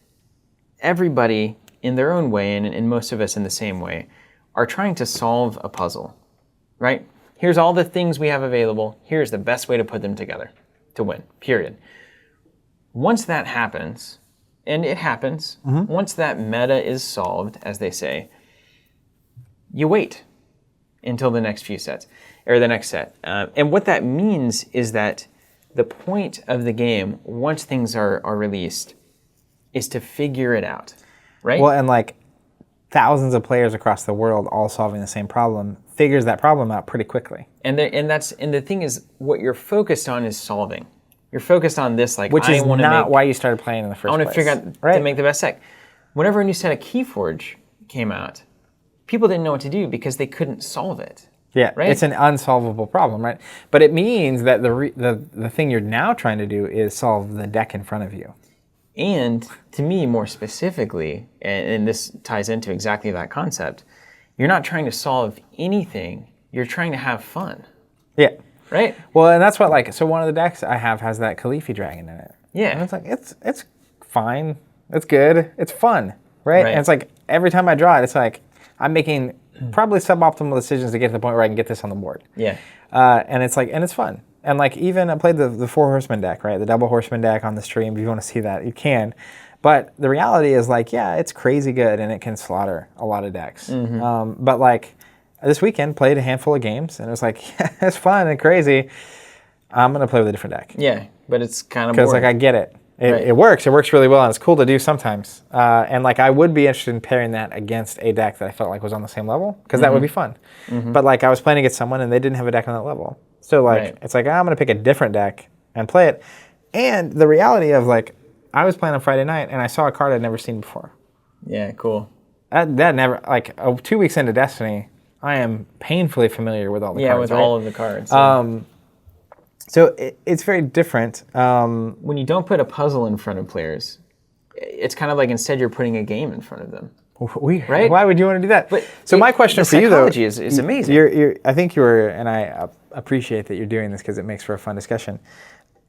S2: everybody in their own way, and most of us in the same way, are trying to solve a puzzle, right? Here's all the things we have available. Here's the best way to put them together to win, period. Once that happens, and it happens, once that meta is solved, as they say, you wait until the next few sets, or the next set. And what that means is that the point of the game, once things are released, is to figure it out, right?
S1: Well, and like thousands of players across the world all solving the same problem figures that problem out pretty quickly.
S2: And the thing is, what you're focused on is solving. You're focused on this, like,
S1: which is not why you started playing in the first place.
S2: I want to figure out to make the best deck. Whenever a new set of KeyForge came out, people didn't know what to do because they couldn't solve it.
S1: Yeah,
S2: right?
S1: It's an unsolvable problem, right? But it means that the thing you're now trying to do is solve the deck in front of you.
S2: And to me, more specifically, and this ties into exactly that concept, you're not trying to solve anything, you're trying to have fun.
S1: Yeah.
S2: Right?
S1: Well, and that's what so one of the decks I have has that Khalifi dragon in it.
S2: Yeah.
S1: And it's like, it's fine, it's good, it's fun, right? And it's like, every time I draw it, it's like, I'm making probably suboptimal decisions to get to the point where I can get this on the board.
S2: Yeah.
S1: And it's like, and it's fun. And like, even I played the 4 Horseman deck, right? The double Horseman deck on the stream. If you want to see that, you can. But the reality is like, yeah, it's crazy good and it can slaughter a lot of decks. But like this weekend, played a handful of games and it was like, yeah, it's fun and crazy. I'm going to play with a different deck.
S2: Yeah, but it's kind of
S1: because like I get it. It works. It works really well, and it's cool to do sometimes. And like I would be interested in pairing that against a deck that I felt like was on the same level, because that would be fun. But like I was playing against someone and they didn't have a deck on that level, so like it's like I'm gonna pick a different deck and play it. And the reality of like I was playing on Friday night and I saw a card I'd never seen before.
S2: Yeah, cool.
S1: That never 2 weeks into Destiny, I am painfully familiar with all the cards.
S2: Yeah, with all of the cards.
S1: So it's very different.
S2: When you don't put a puzzle in front of players, it's kind of like instead you're putting a game in front of them.
S1: Weird.
S2: Right?
S1: Why would you want to do that?
S2: But
S1: so my question for you, though,
S2: is amazing.
S1: I think you were, and I appreciate that you're doing this because it makes for a fun discussion.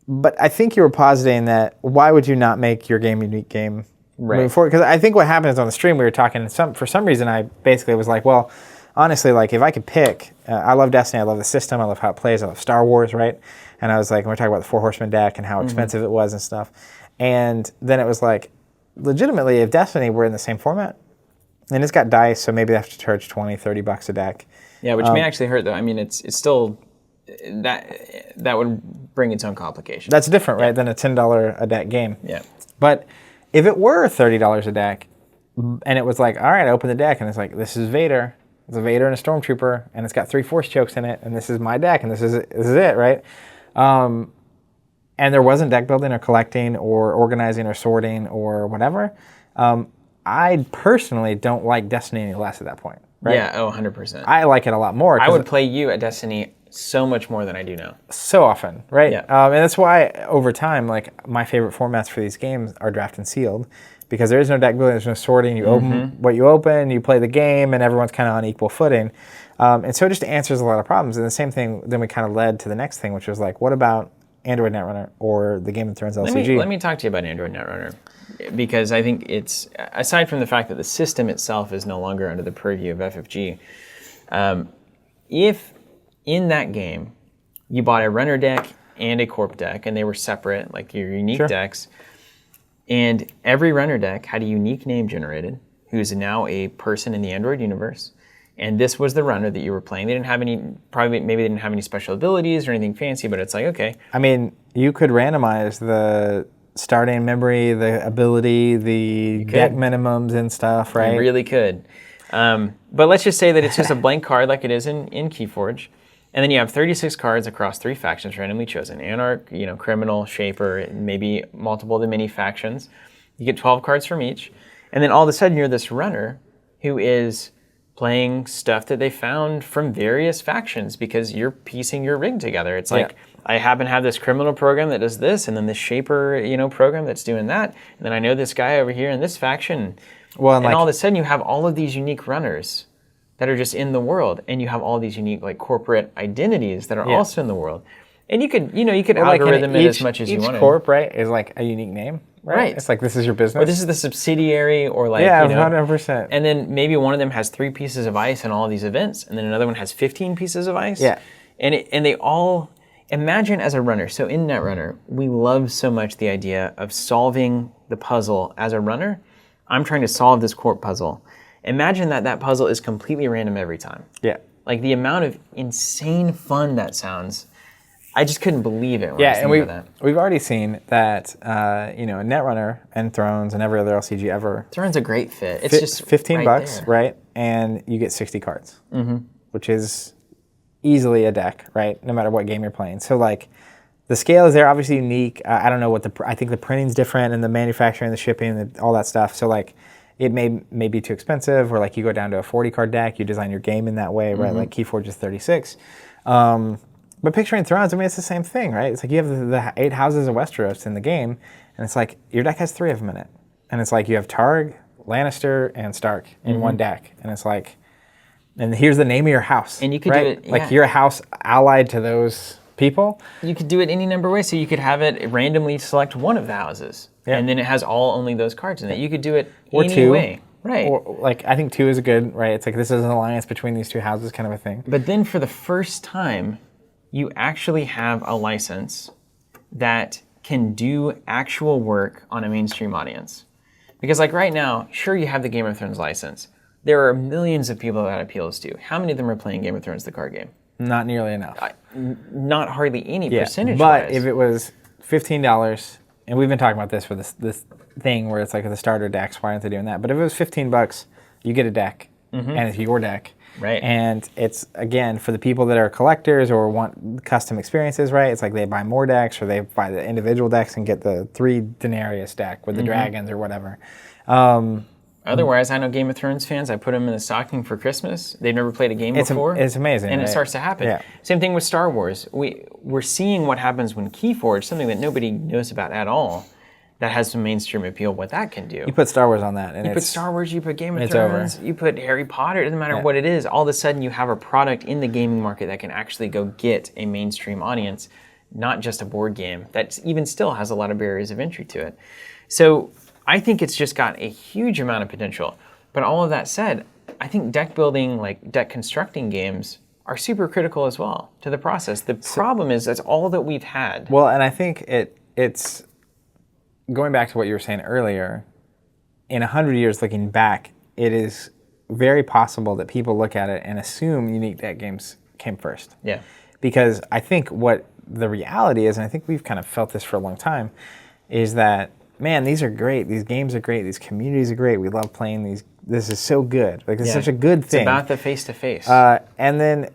S1: But I think you were positing that why would you not make your game a unique game moving forward? Because I think what happened is on the stream we were talking, and for some reason I basically was like, well, honestly, like if I could pick, I love Destiny, I love the system, I love how it plays, I love Star Wars, right? And I was like, and we're talking about the 4 Horseman deck and how expensive it was and stuff. And then it was like, legitimately, if Destiny were in the same format, and it's got dice, so maybe they have to charge $20-$30 a deck.
S2: Yeah, which may actually hurt though. I mean, it's still that would bring its own complications.
S1: That's different, right, than a $10 a deck game.
S2: Yeah.
S1: But if it were $30 a deck, and it was like, all right, I open the deck, and it's like, this is Vader. It's a Vader and a Stormtrooper, and it's got 3 Force chokes in it, and this is my deck, and this is it, right? And there wasn't deck building or collecting or organizing or sorting or whatever. I personally don't like Destiny any less at that point. Right?
S2: Yeah, 100%.
S1: I like it a lot more.
S2: I would play you at Destiny so much more than I do now.
S1: So often, right?
S2: Yeah.
S1: And that's why over time, like my favorite formats for these games are draft and sealed, because there is no deck building, there's no sorting. You open what you open, you play the game, and everyone's kind of on equal footing. And so it just answers a lot of problems. And the same thing, then we kind of led to the next thing, which was like, what about Android Netrunner or the Game of Thrones LCG?
S2: Let me talk to you about Android Netrunner, because I think it's, aside from the fact that the system itself is no longer under the purview of FFG, if in that game you bought a runner deck and a corp deck, and they were separate, like your unique decks. And every runner deck had a unique name generated, who's now a person in the Android universe. And this was the runner that you were playing. They didn't have any, maybe they didn't have any special abilities or anything fancy, but it's like, okay.
S1: I mean, you could randomize the starting memory, the ability, the deck minimums and stuff, right?
S2: You really could. But let's just say that it's just a blank card like it is in KeyForge. And then you have 36 cards across 3 factions randomly chosen. Anarch, Criminal, Shaper, maybe multiple of the mini factions. You get 12 cards from each. And then all of a sudden you're this runner who is playing stuff that they found from various factions because you're piecing your rig together. It's like, I happen to have this criminal program that does this, and then this Shaper, program that's doing that. And then I know this guy over here in this faction. Well, and all of a sudden you have all of these unique runners that are just in the world, and you have all these unique corporate identities that are also in the world. And you could, algorithm it as much as you want.
S1: Each corp, right, is like a unique name, right? It's like, this is your business.
S2: Or this is the subsidiary, or
S1: 100%.
S2: And then maybe one of them has 3 pieces of ice in all of these events, and then another one has 15 pieces of ice.
S1: Yeah.
S2: And they all, imagine as a runner, so in Netrunner, we love so much the idea of solving the puzzle as a runner. I'm trying to solve this corp puzzle. Imagine that puzzle is completely random every time.
S1: Yeah.
S2: Like the amount of insane fun that sounds, I just couldn't believe it when I was
S1: and
S2: thinking about that.
S1: We've already seen that, Netrunner and Thrones and every other LCG ever.
S2: Thrones a great fit. It's just
S1: $15, right? And you get 60 cards, which is easily a deck, right? No matter what game you're playing. So the scale is there, obviously unique. I don't know I think the printing's different and the manufacturing, the shipping, all that stuff. So it may be too expensive, or you go down to a 40-card deck, you design your game in that way, right? Like KeyForge is 36. But picturing Thrones, I mean, it's the same thing, right? It's like you have the 8 houses of Westeros in the game, and it's like your deck has 3 of them in it. And it's like you have Targ, Lannister, and Stark in one deck. And it's like, and here's the name of your house.
S2: And you could
S1: do
S2: it,
S1: like you're a house allied to those people.
S2: You could do it any number of ways. So you could have it randomly select one of the houses, and then it has only those cards in it. You could do it any way. Right.
S1: Or I think 2 is a good, right? It's like this is an alliance between these 2 houses kind of a thing.
S2: But then for the first time, you actually have a license that can do actual work on a mainstream audience. Because right now, sure, you have the Game of Thrones license. There are millions of people that appeals to. How many of them are playing Game of Thrones, the card game?
S1: Not nearly enough.
S2: Not hardly any percentage-wise.
S1: But if it was $15, and we've been talking about this for this thing where it's like the starter decks, why aren't they doing that? But if it was $15, you get a deck, and it's your deck.
S2: Right.
S1: And it's, again, for the people that are collectors or want custom experiences, right? It's like they buy more decks, or they buy the individual decks and get the 3 Daenerys deck with the dragons or whatever.
S2: Otherwise, I know Game of Thrones fans, I put them in the stocking for Christmas. They've never played a game before.
S1: It's amazing.
S2: And it starts to happen.
S1: Yeah.
S2: Same thing with Star Wars. We're seeing what happens when KeyForge, something that nobody knows about at all, that has some mainstream appeal, what that can do.
S1: You put Star Wars on that, and
S2: you put Star Wars, you put Game of
S1: Thrones,
S2: you put Harry Potter, it doesn't matter what it is. All of a sudden, you have a product in the gaming market that can actually go get a mainstream audience, not just a board game that even still has a lot of barriers of entry to it. So I think it's just got a huge amount of potential. But all of that said, I think deck building, deck constructing games are super critical as well to the process. The problem is that's all that we've had.
S1: Well, and I think it's going back to what you were saying earlier, in 100 years looking back, it is very possible that people look at it and assume unique deck games came first.
S2: Yeah.
S1: Because I think what the reality is, and I think we've kind of felt this for a long time, is that, man, these are great. These games are great. These communities are great. We love playing these. This is so good. This is such a good thing.
S2: It's about the face-to-face.
S1: And then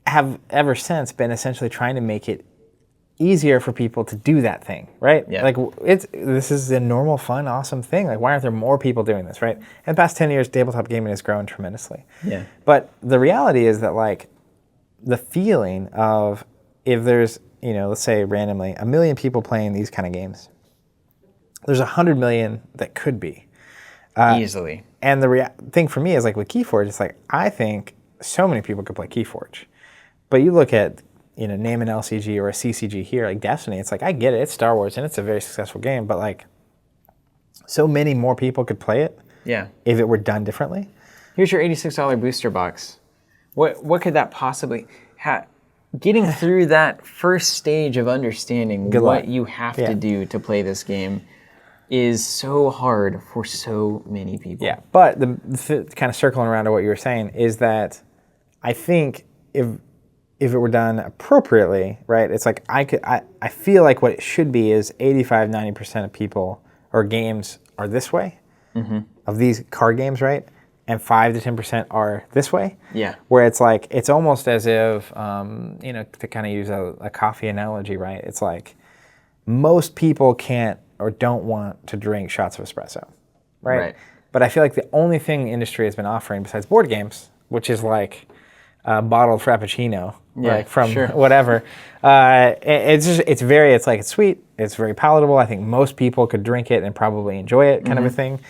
S1: have ever since been essentially trying to make it easier for people to do that thing, right?
S2: Yeah.
S1: This is a normal, fun, awesome thing. Why aren't there more people doing this, right? In the past 10 years, tabletop gaming has grown tremendously.
S2: Yeah.
S1: But the reality is that the feeling of, if there's, let's say randomly, 1 million people playing these kind of games, there's 100 million that could be.
S2: Easily.
S1: And the thing for me is with KeyForge, it's I think so many people could play KeyForge. But you look at, name an LCG or a CCG here, Destiny, it's I get it, it's Star Wars, and it's a very successful game, but so many more people could play it if it were done differently.
S2: Here's your $86 booster box. What could that possibly getting through that first stage of understanding what you have to do to play this game is so hard for so many people.
S1: Yeah, but the kind of circling around to what you were saying is that I think if it were done appropriately, right, it's like I feel like what it should be is 85-90% of people or games are this way, of these card games, right? And 5 to 10% are this way.
S2: Yeah.
S1: Where it's like, it's almost as if, to kind of use a coffee analogy, right? It's like most people can't or don't want to drink shots of espresso, right? But I feel like the only thing the industry has been offering besides board games, which is like bottled Frappuccino, like from whatever. It's sweet, it's very palatable. I think most people could drink it and probably enjoy it, kind of a thing.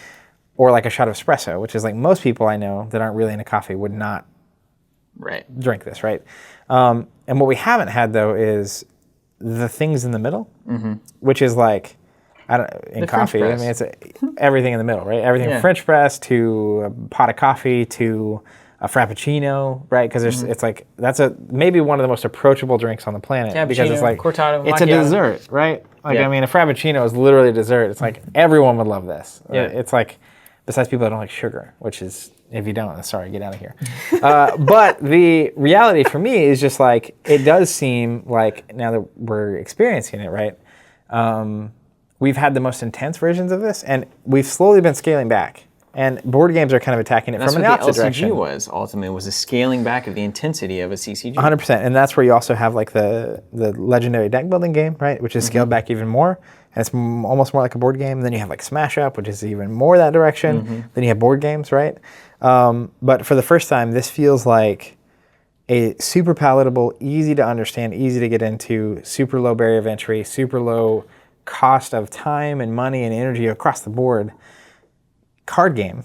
S1: Or like a shot of espresso, which is like most people I know that aren't really into coffee would not drink this, right? And what we haven't had though is the things in the middle, which is like, in coffee, I mean, it's everything in the middle, right? Everything from French press to a pot of coffee to a Frappuccino, right? Because it's like, that's maybe one of the most approachable drinks on the planet. Because it's like,
S2: cortado,
S1: it's a dessert, right? Like, I mean, a Frappuccino is literally a dessert. It's like, everyone would love this. It's like, besides people that don't like sugar, which is, if you don't, sorry, get out of here. But the reality for me is just like, it does seem like, now that we're experiencing it, right? We've had the most intense versions of this, and we've slowly been scaling back. And board games are kind of attacking it from an opposite direction.
S2: That's what the LCG was, ultimately, was a scaling back of the intensity of a CCG.
S1: 100%, and that's where you also have like the legendary deck building game, right? Which is scaled back even more. And it's almost more like a board game. Then you have like Smash Up, which is even more that direction. Then you have board games, right? But for the first time, this feels like a super palatable, easy to understand, easy to get into, super low barrier of entry, super low cost of time and money and energy across the board card game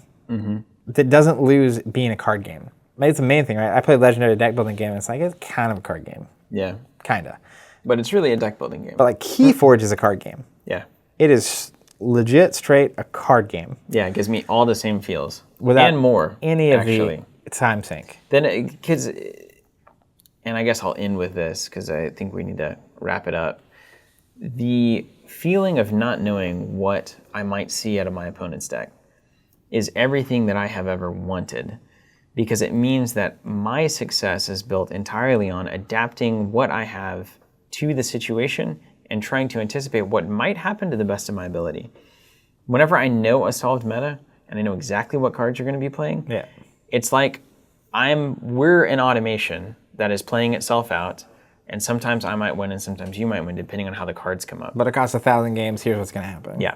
S1: that doesn't lose being a card game. It's the main thing, right? I played legendary deck building game, and it's like, it's kind of a card game.
S2: Yeah.
S1: Kind of.
S2: But it's really a deck building game.
S1: But like KeyForge is a card game.
S2: Yeah.
S1: It is legit straight a card game.
S2: Yeah, it gives me all the same feels.
S1: Without
S2: and more,
S1: any of the time sink.
S2: Then kids, and I guess I'll end with this because I think we need to wrap it up. The feeling of not knowing what I might see out of my opponent's deck is everything that I have ever wanted, because it means that my success is built entirely on adapting what I have to the situation and trying to anticipate what might happen to the best of my ability. Whenever I know a solved meta and I know exactly what cards you're going to be playing, it's like we're an automation that is playing itself out, and sometimes I might win and sometimes you might win depending on how the cards come up.
S1: But across 1,000 games, here's what's going to happen.
S2: Yeah.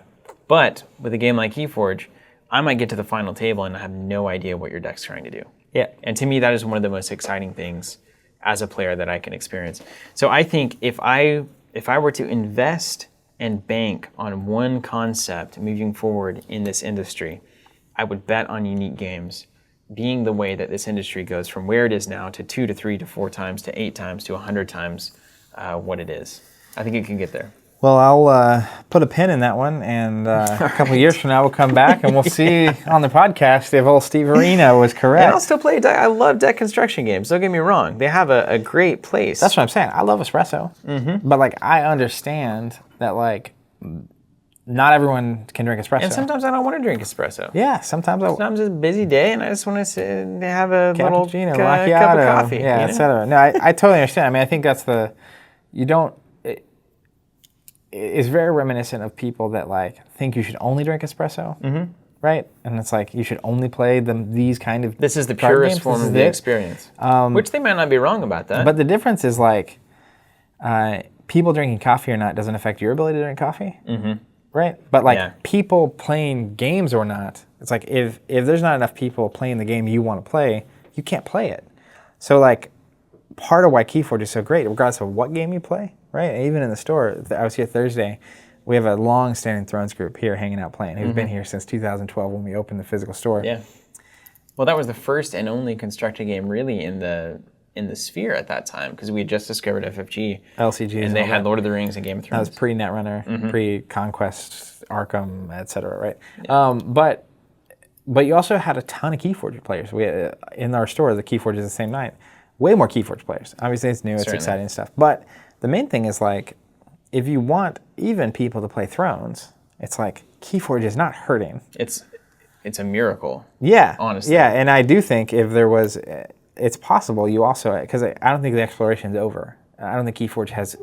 S2: But with a game like KeyForge, I might get to the final table and I have no idea what your deck's trying to do.
S1: Yeah.
S2: And to me, that is one of the most exciting things as a player that I can experience. So I think if I were to invest and bank on one concept moving forward in this industry, I would bet on unique games being the way that this industry goes from where it is now to 2 to 3 to 4 times to 8 times to 100 times what it is. I think it can get there.
S1: Well, I'll put a pin in that one, and a couple of years from now we'll come back and we'll see on the podcast if old Steve Arena was correct.
S2: And I'll still play deck. I love deck construction games. Don't get me wrong; they have a great place.
S1: That's what I'm saying. I love espresso, but like I understand that like not everyone can drink espresso.
S2: And sometimes I don't want to drink espresso.
S1: Yeah, sometimes
S2: it's a busy day, and I just want to sit and have a little
S1: macchiato,
S2: cup of coffee.
S1: Yeah, etc. No, I totally understand. I mean, I think that's it's very reminiscent of people that like think you should only drink espresso, right? And it's like you should only play these kind of.
S2: This is the purest form of the experience, which they might not be wrong about that.
S1: But the difference is like people drinking coffee or not doesn't affect your ability to drink coffee, right? But like people playing games or not, it's like if there's not enough people playing the game you want to play, you can't play it. So like part of why KeyForge is so great, regardless of what game you play. Right, and even in the store, I was here Thursday. We have a long-standing Thrones group here hanging out playing, who've been here since 2012 when we opened the physical store.
S2: Yeah. Well, that was the first and only constructed game really in the sphere at that time, because we had just discovered FFG.
S1: LCGs.
S2: And they had Lord of the Rings and Game of Thrones.
S1: That was pre-Netrunner, pre-Conquest, Arkham, etc. Right. Yeah. But you also had a ton of KeyForge players. We in our store, the KeyForge is the same night. way more KeyForge players. Obviously, it's new, it's exciting stuff. But the main thing is like, if you want even people to play Thrones, it's like KeyForge is not hurting.
S2: It's a miracle.
S1: Yeah,
S2: honestly.
S1: Yeah, and I do think if there was, it's possible you also, because I don't think the exploration is over. I don't think KeyForge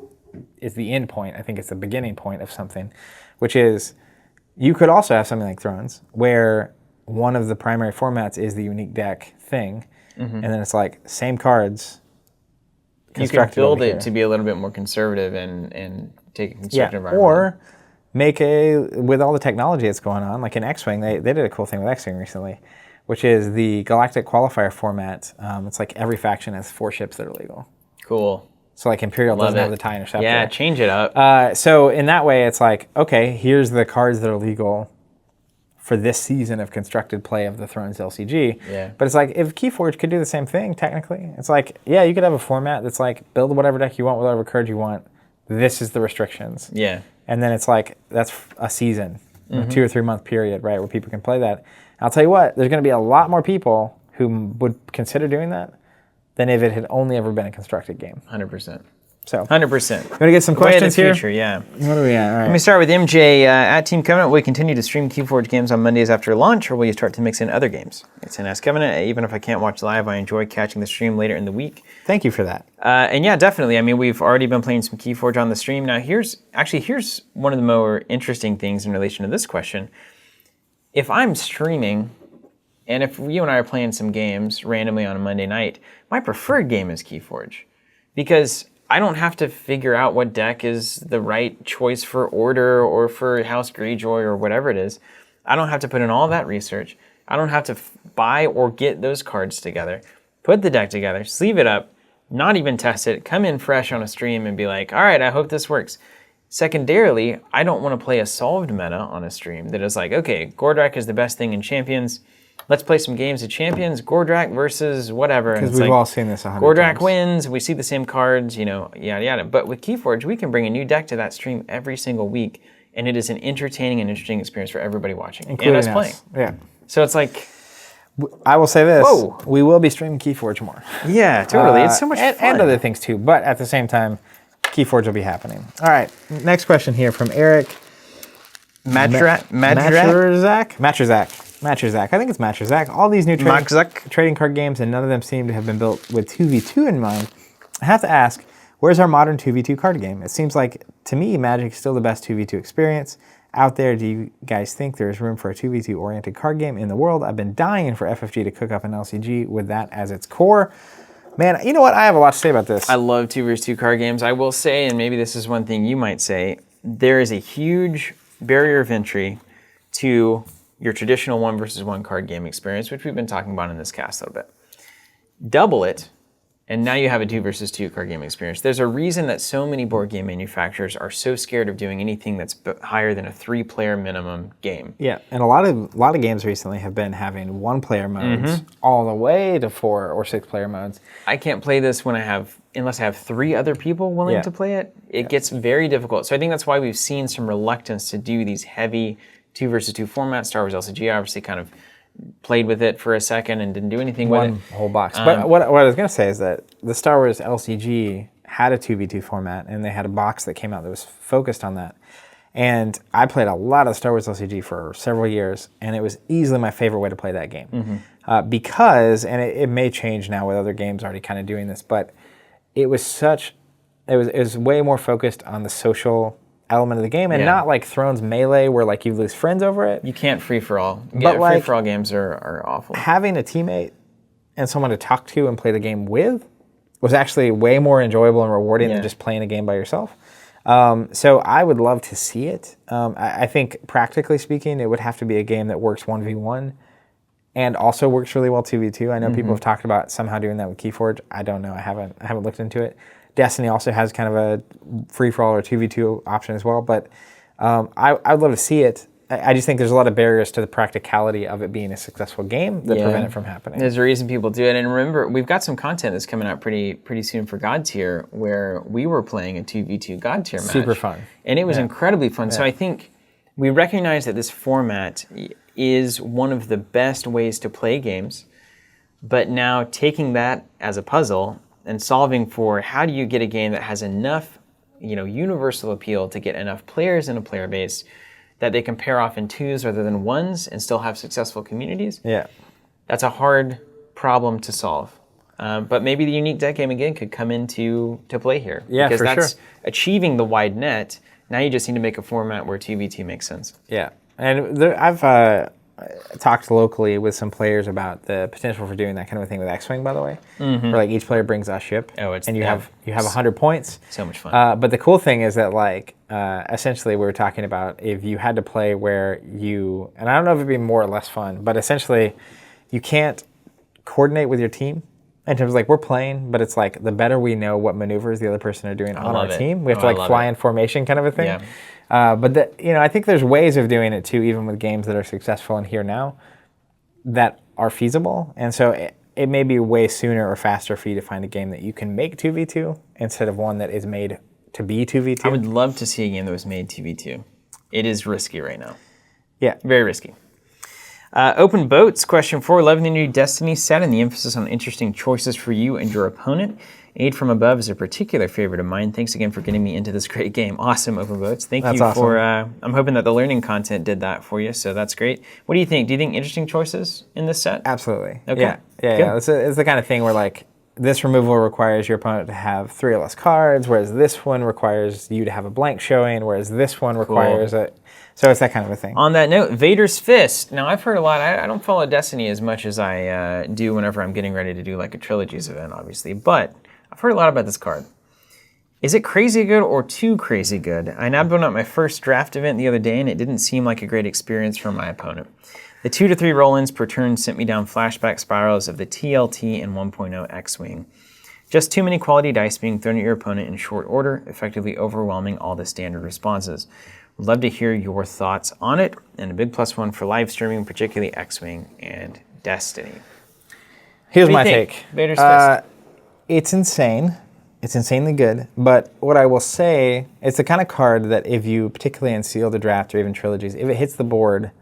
S1: is the end point. I think it's the beginning point of something, which is you could also have something like Thrones where one of the primary formats is the unique deck thing, and then it's like same cards.
S2: You can build it to be a little bit more conservative and take a constructive environment.
S1: Or make with all the technology that's going on, like in X-Wing, they did a cool thing with X-Wing recently, which is the Galactic Qualifier format. It's like every faction has 4 ships that are legal.
S2: Cool.
S1: So like Imperial doesn't have the TIE Interceptor.
S2: Yeah, change it up.
S1: So in that way, it's like, okay, here's the cards that are legal for this season of constructed play of the Thrones LCG.
S2: Yeah.
S1: But it's like, if KeyForge could do the same thing, technically, it's like, yeah, you could have a format that's like, build whatever deck you want, whatever card you want. This is the restrictions.
S2: Yeah.
S1: And then it's like, that's a season, a 2 or 3 month period, right, where people can play that. And I'll tell you what, there's going to be a lot more people who would consider doing that than if it had only ever been a constructed game.
S2: 100%.
S1: So
S2: 100%.
S1: You want to get some questions here?
S2: Future, yeah.
S1: What are we at? All right.
S2: Let me start with MJ. At Team Covenant, will you continue to stream KeyForge games on Mondays after launch, or will you start to mix in other games? It's an Ask Covenant. Even if I can't watch live, I enjoy catching the stream later in the week.
S1: Thank you for that.
S2: And yeah, definitely. I mean, we've already been playing some KeyForge on the stream. Now, here's one of the more interesting things in relation to this question. If I'm streaming, and if you and I are playing some games randomly on a Monday night, my preferred game is KeyForge, because I don't have to figure out what deck is the right choice for Order or for House Greyjoy or whatever it is. I don't have to put in all that research. I don't have to buy or get those cards together, put the deck together, sleeve it up, not even test it, come in fresh on a stream and be like, all right, I hope this works. Secondarily, I don't want to play a solved meta on a stream that is like, okay, Gordrak is the best thing in Champions. Let's play some games of Champions, Gordrak versus whatever.
S1: Because we've all seen this 100
S2: Gordrak
S1: times.
S2: wins, we see the same cards, yada, yada. But with KeyForge, we can bring a new deck to that stream every single week, and it is an entertaining and interesting experience for everybody watching,
S1: including
S2: and us playing.
S1: Yeah.
S2: So it's like...
S1: I will say this. Whoa. We will be streaming KeyForge more.
S2: Yeah, totally. It's so much fun.
S1: And other things too, but at the same time, KeyForge will be happening. All right, next question here from Eric. Matcherzak. I think it's Matcherzak. All these new trading card games, and none of them seem to have been built with 2v2 in mind. I have to ask, where's our modern 2v2 card game? It seems like, to me, Magic is still the best 2v2 experience out there. Do you guys think there's room for a 2v2 oriented card game in the world? I've been dying for FFG to cook up an LCG with that as its core. Man, you know what? I have a lot to say about this.
S2: I love 2v2 card games. I will say, and maybe this is one thing you might say, there is a huge barrier of entry to your traditional 1-versus-1 card game experience, which we've been talking about in this cast a little bit. Double it, and now you have a 2-versus-2 card game experience. There's a reason that so many board game manufacturers are so scared of doing anything that's higher than a 3-player minimum game.
S1: Yeah, and a lot of games recently have been having 1-player modes all the way to 4 or 6-player modes.
S2: I can't play this unless I have 3 other people willing to play it. It gets very difficult. So I think that's why we've seen some reluctance to do these heavy 2-versus-2 formats. Star Wars LCG obviously kind of played with it for a second and didn't do anything with it.
S1: One whole box. But what I was going to say is that the Star Wars LCG had a 2v2 format, and they had a box that came out that was focused on that. And I played a lot of Star Wars LCG for several years, and it was easily my favorite way to play that game. Because, and it may change now with other games already kind of doing this, but it was way more focused on the social element of the game, and not like Thrones Melee where like you lose friends over it.
S2: You can't free-for-all.
S1: But like,
S2: free-for-all games are awful.
S1: Having a teammate and someone to talk to and play the game with was actually way more enjoyable and rewarding than just playing a game by yourself. So I would love to see it. I think practically speaking, it would have to be a game that works 1v1 and also works really well 2v2. I know people have talked about somehow doing that with KeyForge. I don't know. I haven't looked into it. Destiny also has kind of a free-for-all or 2v2 option as well, but I would love to see it. I just think there's a lot of barriers to the practicality of it being a successful game that prevent it from happening.
S2: There's a reason people do it, and remember, we've got some content that's coming out pretty soon for God Tier, where we were playing a 2v2 God Tier match.
S1: Super fun.
S2: And it was incredibly fun. So I think we recognize that this format is one of the best ways to play games. But now taking that as a puzzle and solving for how do you get a game that has enough, universal appeal to get enough players in a player base that they can pair off in twos rather than ones and still have successful communities.
S1: Yeah.
S2: That's a hard problem to solve. But maybe the unique deck game again could come into play here.
S1: Yeah,
S2: because
S1: for
S2: that's
S1: sure.
S2: Achieving the wide net. Now you just need to make a format where 2v2 makes sense.
S1: Yeah. And I've talked locally with some players about the potential for doing that kind of a thing with X-Wing, by the way, where like each player brings a ship, and you have 100 points.
S2: So much fun.
S1: But the cool thing is that essentially we were talking about if you had to play where you, and I don't know if it'd be more or less fun, but essentially you can't coordinate with your team in terms of we're playing, but it's the better we know what maneuvers the other person are doing on our team, we have to fly in formation kind of a thing.
S2: Yeah.
S1: But I think there's ways of doing it too, even with games that are successful in here now, that are feasible. And so it may be way sooner or faster for you to find a game that you can make 2v2 instead of one that is made to be 2v2.
S2: I would love to see a game that was made 2v2. It is risky right now.
S1: Yeah.
S2: Very risky. Open Boats, question 4. Loving the new Destiny set and the emphasis on interesting choices for you and your opponent. Aid from Above is a particular favorite of mine. Thanks again for getting me into this great game. Awesome, Open Boats. Thank you
S1: awesome.
S2: for... I'm hoping that the learning content did that for you, so that's great. What do you think? Do you think interesting choices in this set?
S1: Absolutely.
S2: Okay.
S1: Yeah. It's the kind of thing where this removal requires your opponent to have 3 or less cards, whereas this one requires you to have a blank showing, whereas this one requires a... So it's that kind of a thing.
S2: On that note, Vader's Fist. Now, I've heard a lot. I don't follow Destiny as much as I do whenever I'm getting ready to do a Trilogies event, obviously. But I've heard a lot about this card. Is it crazy good or too crazy good? I nabbed one at my first draft event the other day, and it didn't seem like a great experience for my opponent. The 2 to 3 roll-ins per turn sent me down flashback spirals of the TLT and 1.0 X-Wing. Just too many quality dice being thrown at your opponent in short order, effectively overwhelming all the standard responses. Would love to hear your thoughts on it, and a big +1 for live streaming, particularly X-Wing and Destiny.
S1: Here's my take.
S2: Vader's Fist.
S1: It's insane. It's insanely good. But what I will say, it's the kind of card that if you, particularly in Sealed or Draft or even Trilogies, if it hits the board,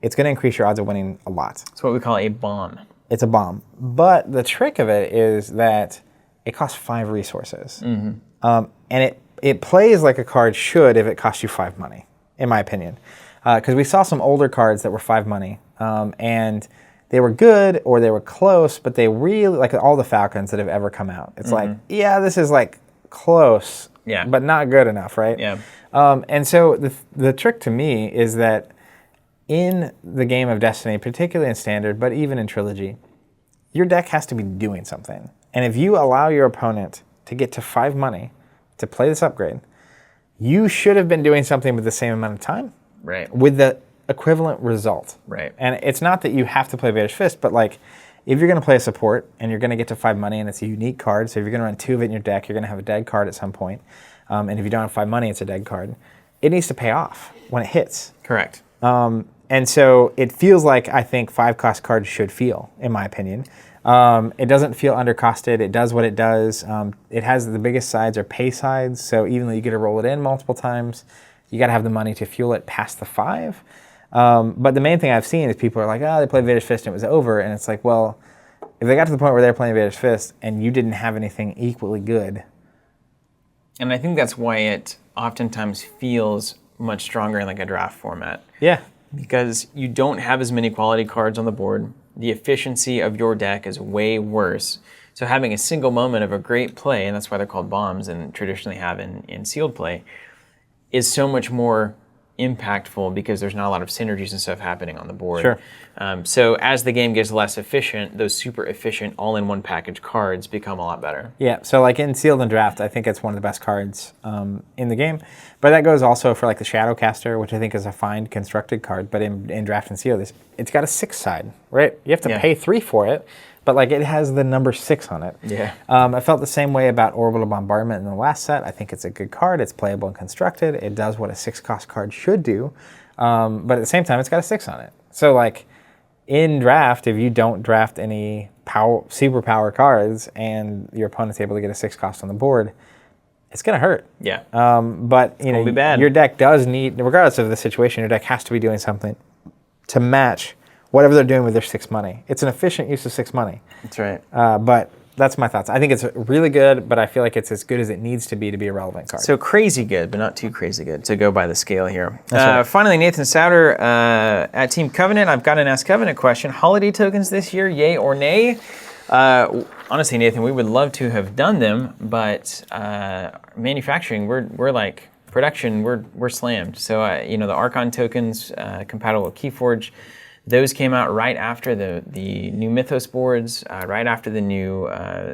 S1: it's going to increase your odds of winning a lot.
S2: It's what we call a bomb.
S1: It's a bomb. But the trick of it is that it costs 5 resources. And it plays like a card should if it costs you 5 money, in my opinion. Because we saw some older cards that were 5 money, and they were good or they were close, but they really, all the Falcons that have ever come out. It's this is close, but not good enough, right?
S2: Yeah.
S1: And so the trick to me is that in the game of Destiny, particularly in Standard, but even in Trilogy, your deck has to be doing something. And if you allow your opponent to get to 5 money to play this upgrade, you should have been doing something with the same amount of time,
S2: right?
S1: With the equivalent result,
S2: right?
S1: And it's not that you have to play Vader's Fist, but if you're going to play a support and you're going to get to 5 money and it's a unique card, so if you're going to run 2 of it in your deck, you're going to have a dead card at some point. And if you don't have 5 money, it's a dead card. It needs to pay off when it hits.
S2: Correct.
S1: And so it feels like I think 5-cost cards should feel, in my opinion. It doesn't feel undercosted. It does what it does. It has the biggest sides are pay sides, so even though you get to roll it in multiple times, you got to have the money to fuel it past the 5. But the main thing I've seen is people are like, they played Vader's Fist and it was over. And it's well, if they got to the point where they're playing Vader's Fist and you didn't have anything equally good.
S2: And I think that's why it oftentimes feels much stronger in a draft format.
S1: Yeah.
S2: Because you don't have as many quality cards on the board. The efficiency of your deck is way worse. So having a single moment of a great play, and that's why they're called bombs and traditionally have in sealed play, is so much more impactful because there's not a lot of synergies and stuff happening on the board.
S1: Sure.
S2: So as the game gets less efficient, those super efficient all-in-one package cards become a lot better.
S1: Yeah, so in Sealed and Draft, I think it's one of the best cards in the game. But that goes also for the Shadowcaster, which I think is a fine constructed card. But in Draft and Sealed, it's got a 6 side, right? You have to pay 3 for it, but it has the number 6 on it.
S2: Yeah.
S1: I felt the same way about Orbital Bombardment in the last set. I think it's a good card. It's playable and constructed. It does what a 6-cost card should do. But at the same time, it's got a 6 on it. So in Draft, if you don't draft any superpower cards and your opponent's able to get a 6-cost on the board, it's going to hurt.
S2: Yeah.
S1: But
S2: It'll be bad.
S1: Your deck does need, regardless of the situation, your deck has to be doing something to match whatever they're doing with their 6 money. It's an efficient use of 6 money.
S2: That's right.
S1: But that's my thoughts. I think it's really good, but I feel like it's as good as it needs to be a relevant card.
S2: So crazy good, but not too crazy good, to go by the scale here.
S1: Right.
S2: Finally, Nathan Souter at Team Covenant. I've got an Ask Covenant question. Holiday tokens this year, yay or nay? Honestly, Nathan, we would love to have done them, but manufacturing, we're like, production, we're slammed. So, the Archon tokens compatible with KeyForge, those came out right after the new Mythos boards, right after the new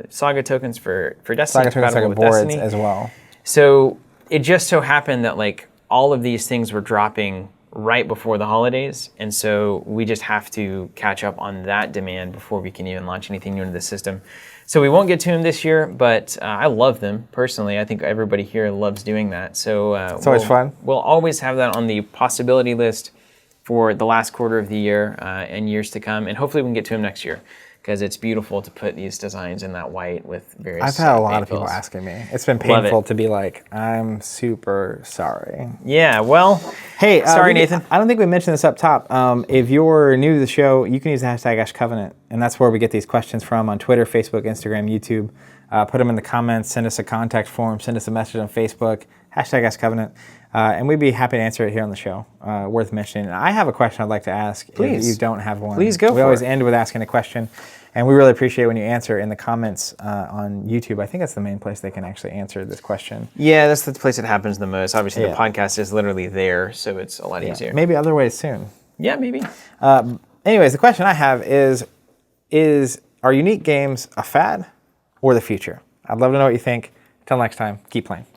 S2: Saga tokens for Destiny, compatible with Destiny
S1: as well.
S2: So it just so happened that like all of these things were dropping right before the holidays, and so we just have to catch up on that demand before we can even launch anything new into the system. So we won't get to them this year, but I love them personally. I think everybody here loves doing that. So
S1: it's always fun.
S2: We'll always have that on the possibility list for the last quarter of the year and years to come, and hopefully we can get to them next year, because it's beautiful to put these designs in that white with various.
S1: I've had a lot of people asking me. It's been painful to be like, I'm super sorry.
S2: Yeah, well,
S1: hey,
S2: sorry, Nathan.
S1: I don't think we mentioned this up top. If you're new to the show, you can use the hashtag #AshCovenant, and that's where we get these questions from on Twitter, Facebook, Instagram, YouTube. Put them in the comments, send us a contact form, send us a message on Facebook, hashtag #AskCovenant. And we'd be happy to answer it here on the show. Worth mentioning. And I have a question I'd like to ask.
S2: Please.
S1: If you don't have one.
S2: Please go for it.
S1: We always end with asking a question. And we really appreciate when you answer in the comments on YouTube. I think that's the main place they can actually answer this question.
S2: Yeah, that's the place it happens the most. Obviously, the podcast is literally there, so it's a lot easier.
S1: Maybe other ways soon.
S2: Yeah, maybe.
S1: Anyways, the question I have is are unique games a fad or the future? I'd love to know what you think. Until next time, keep playing.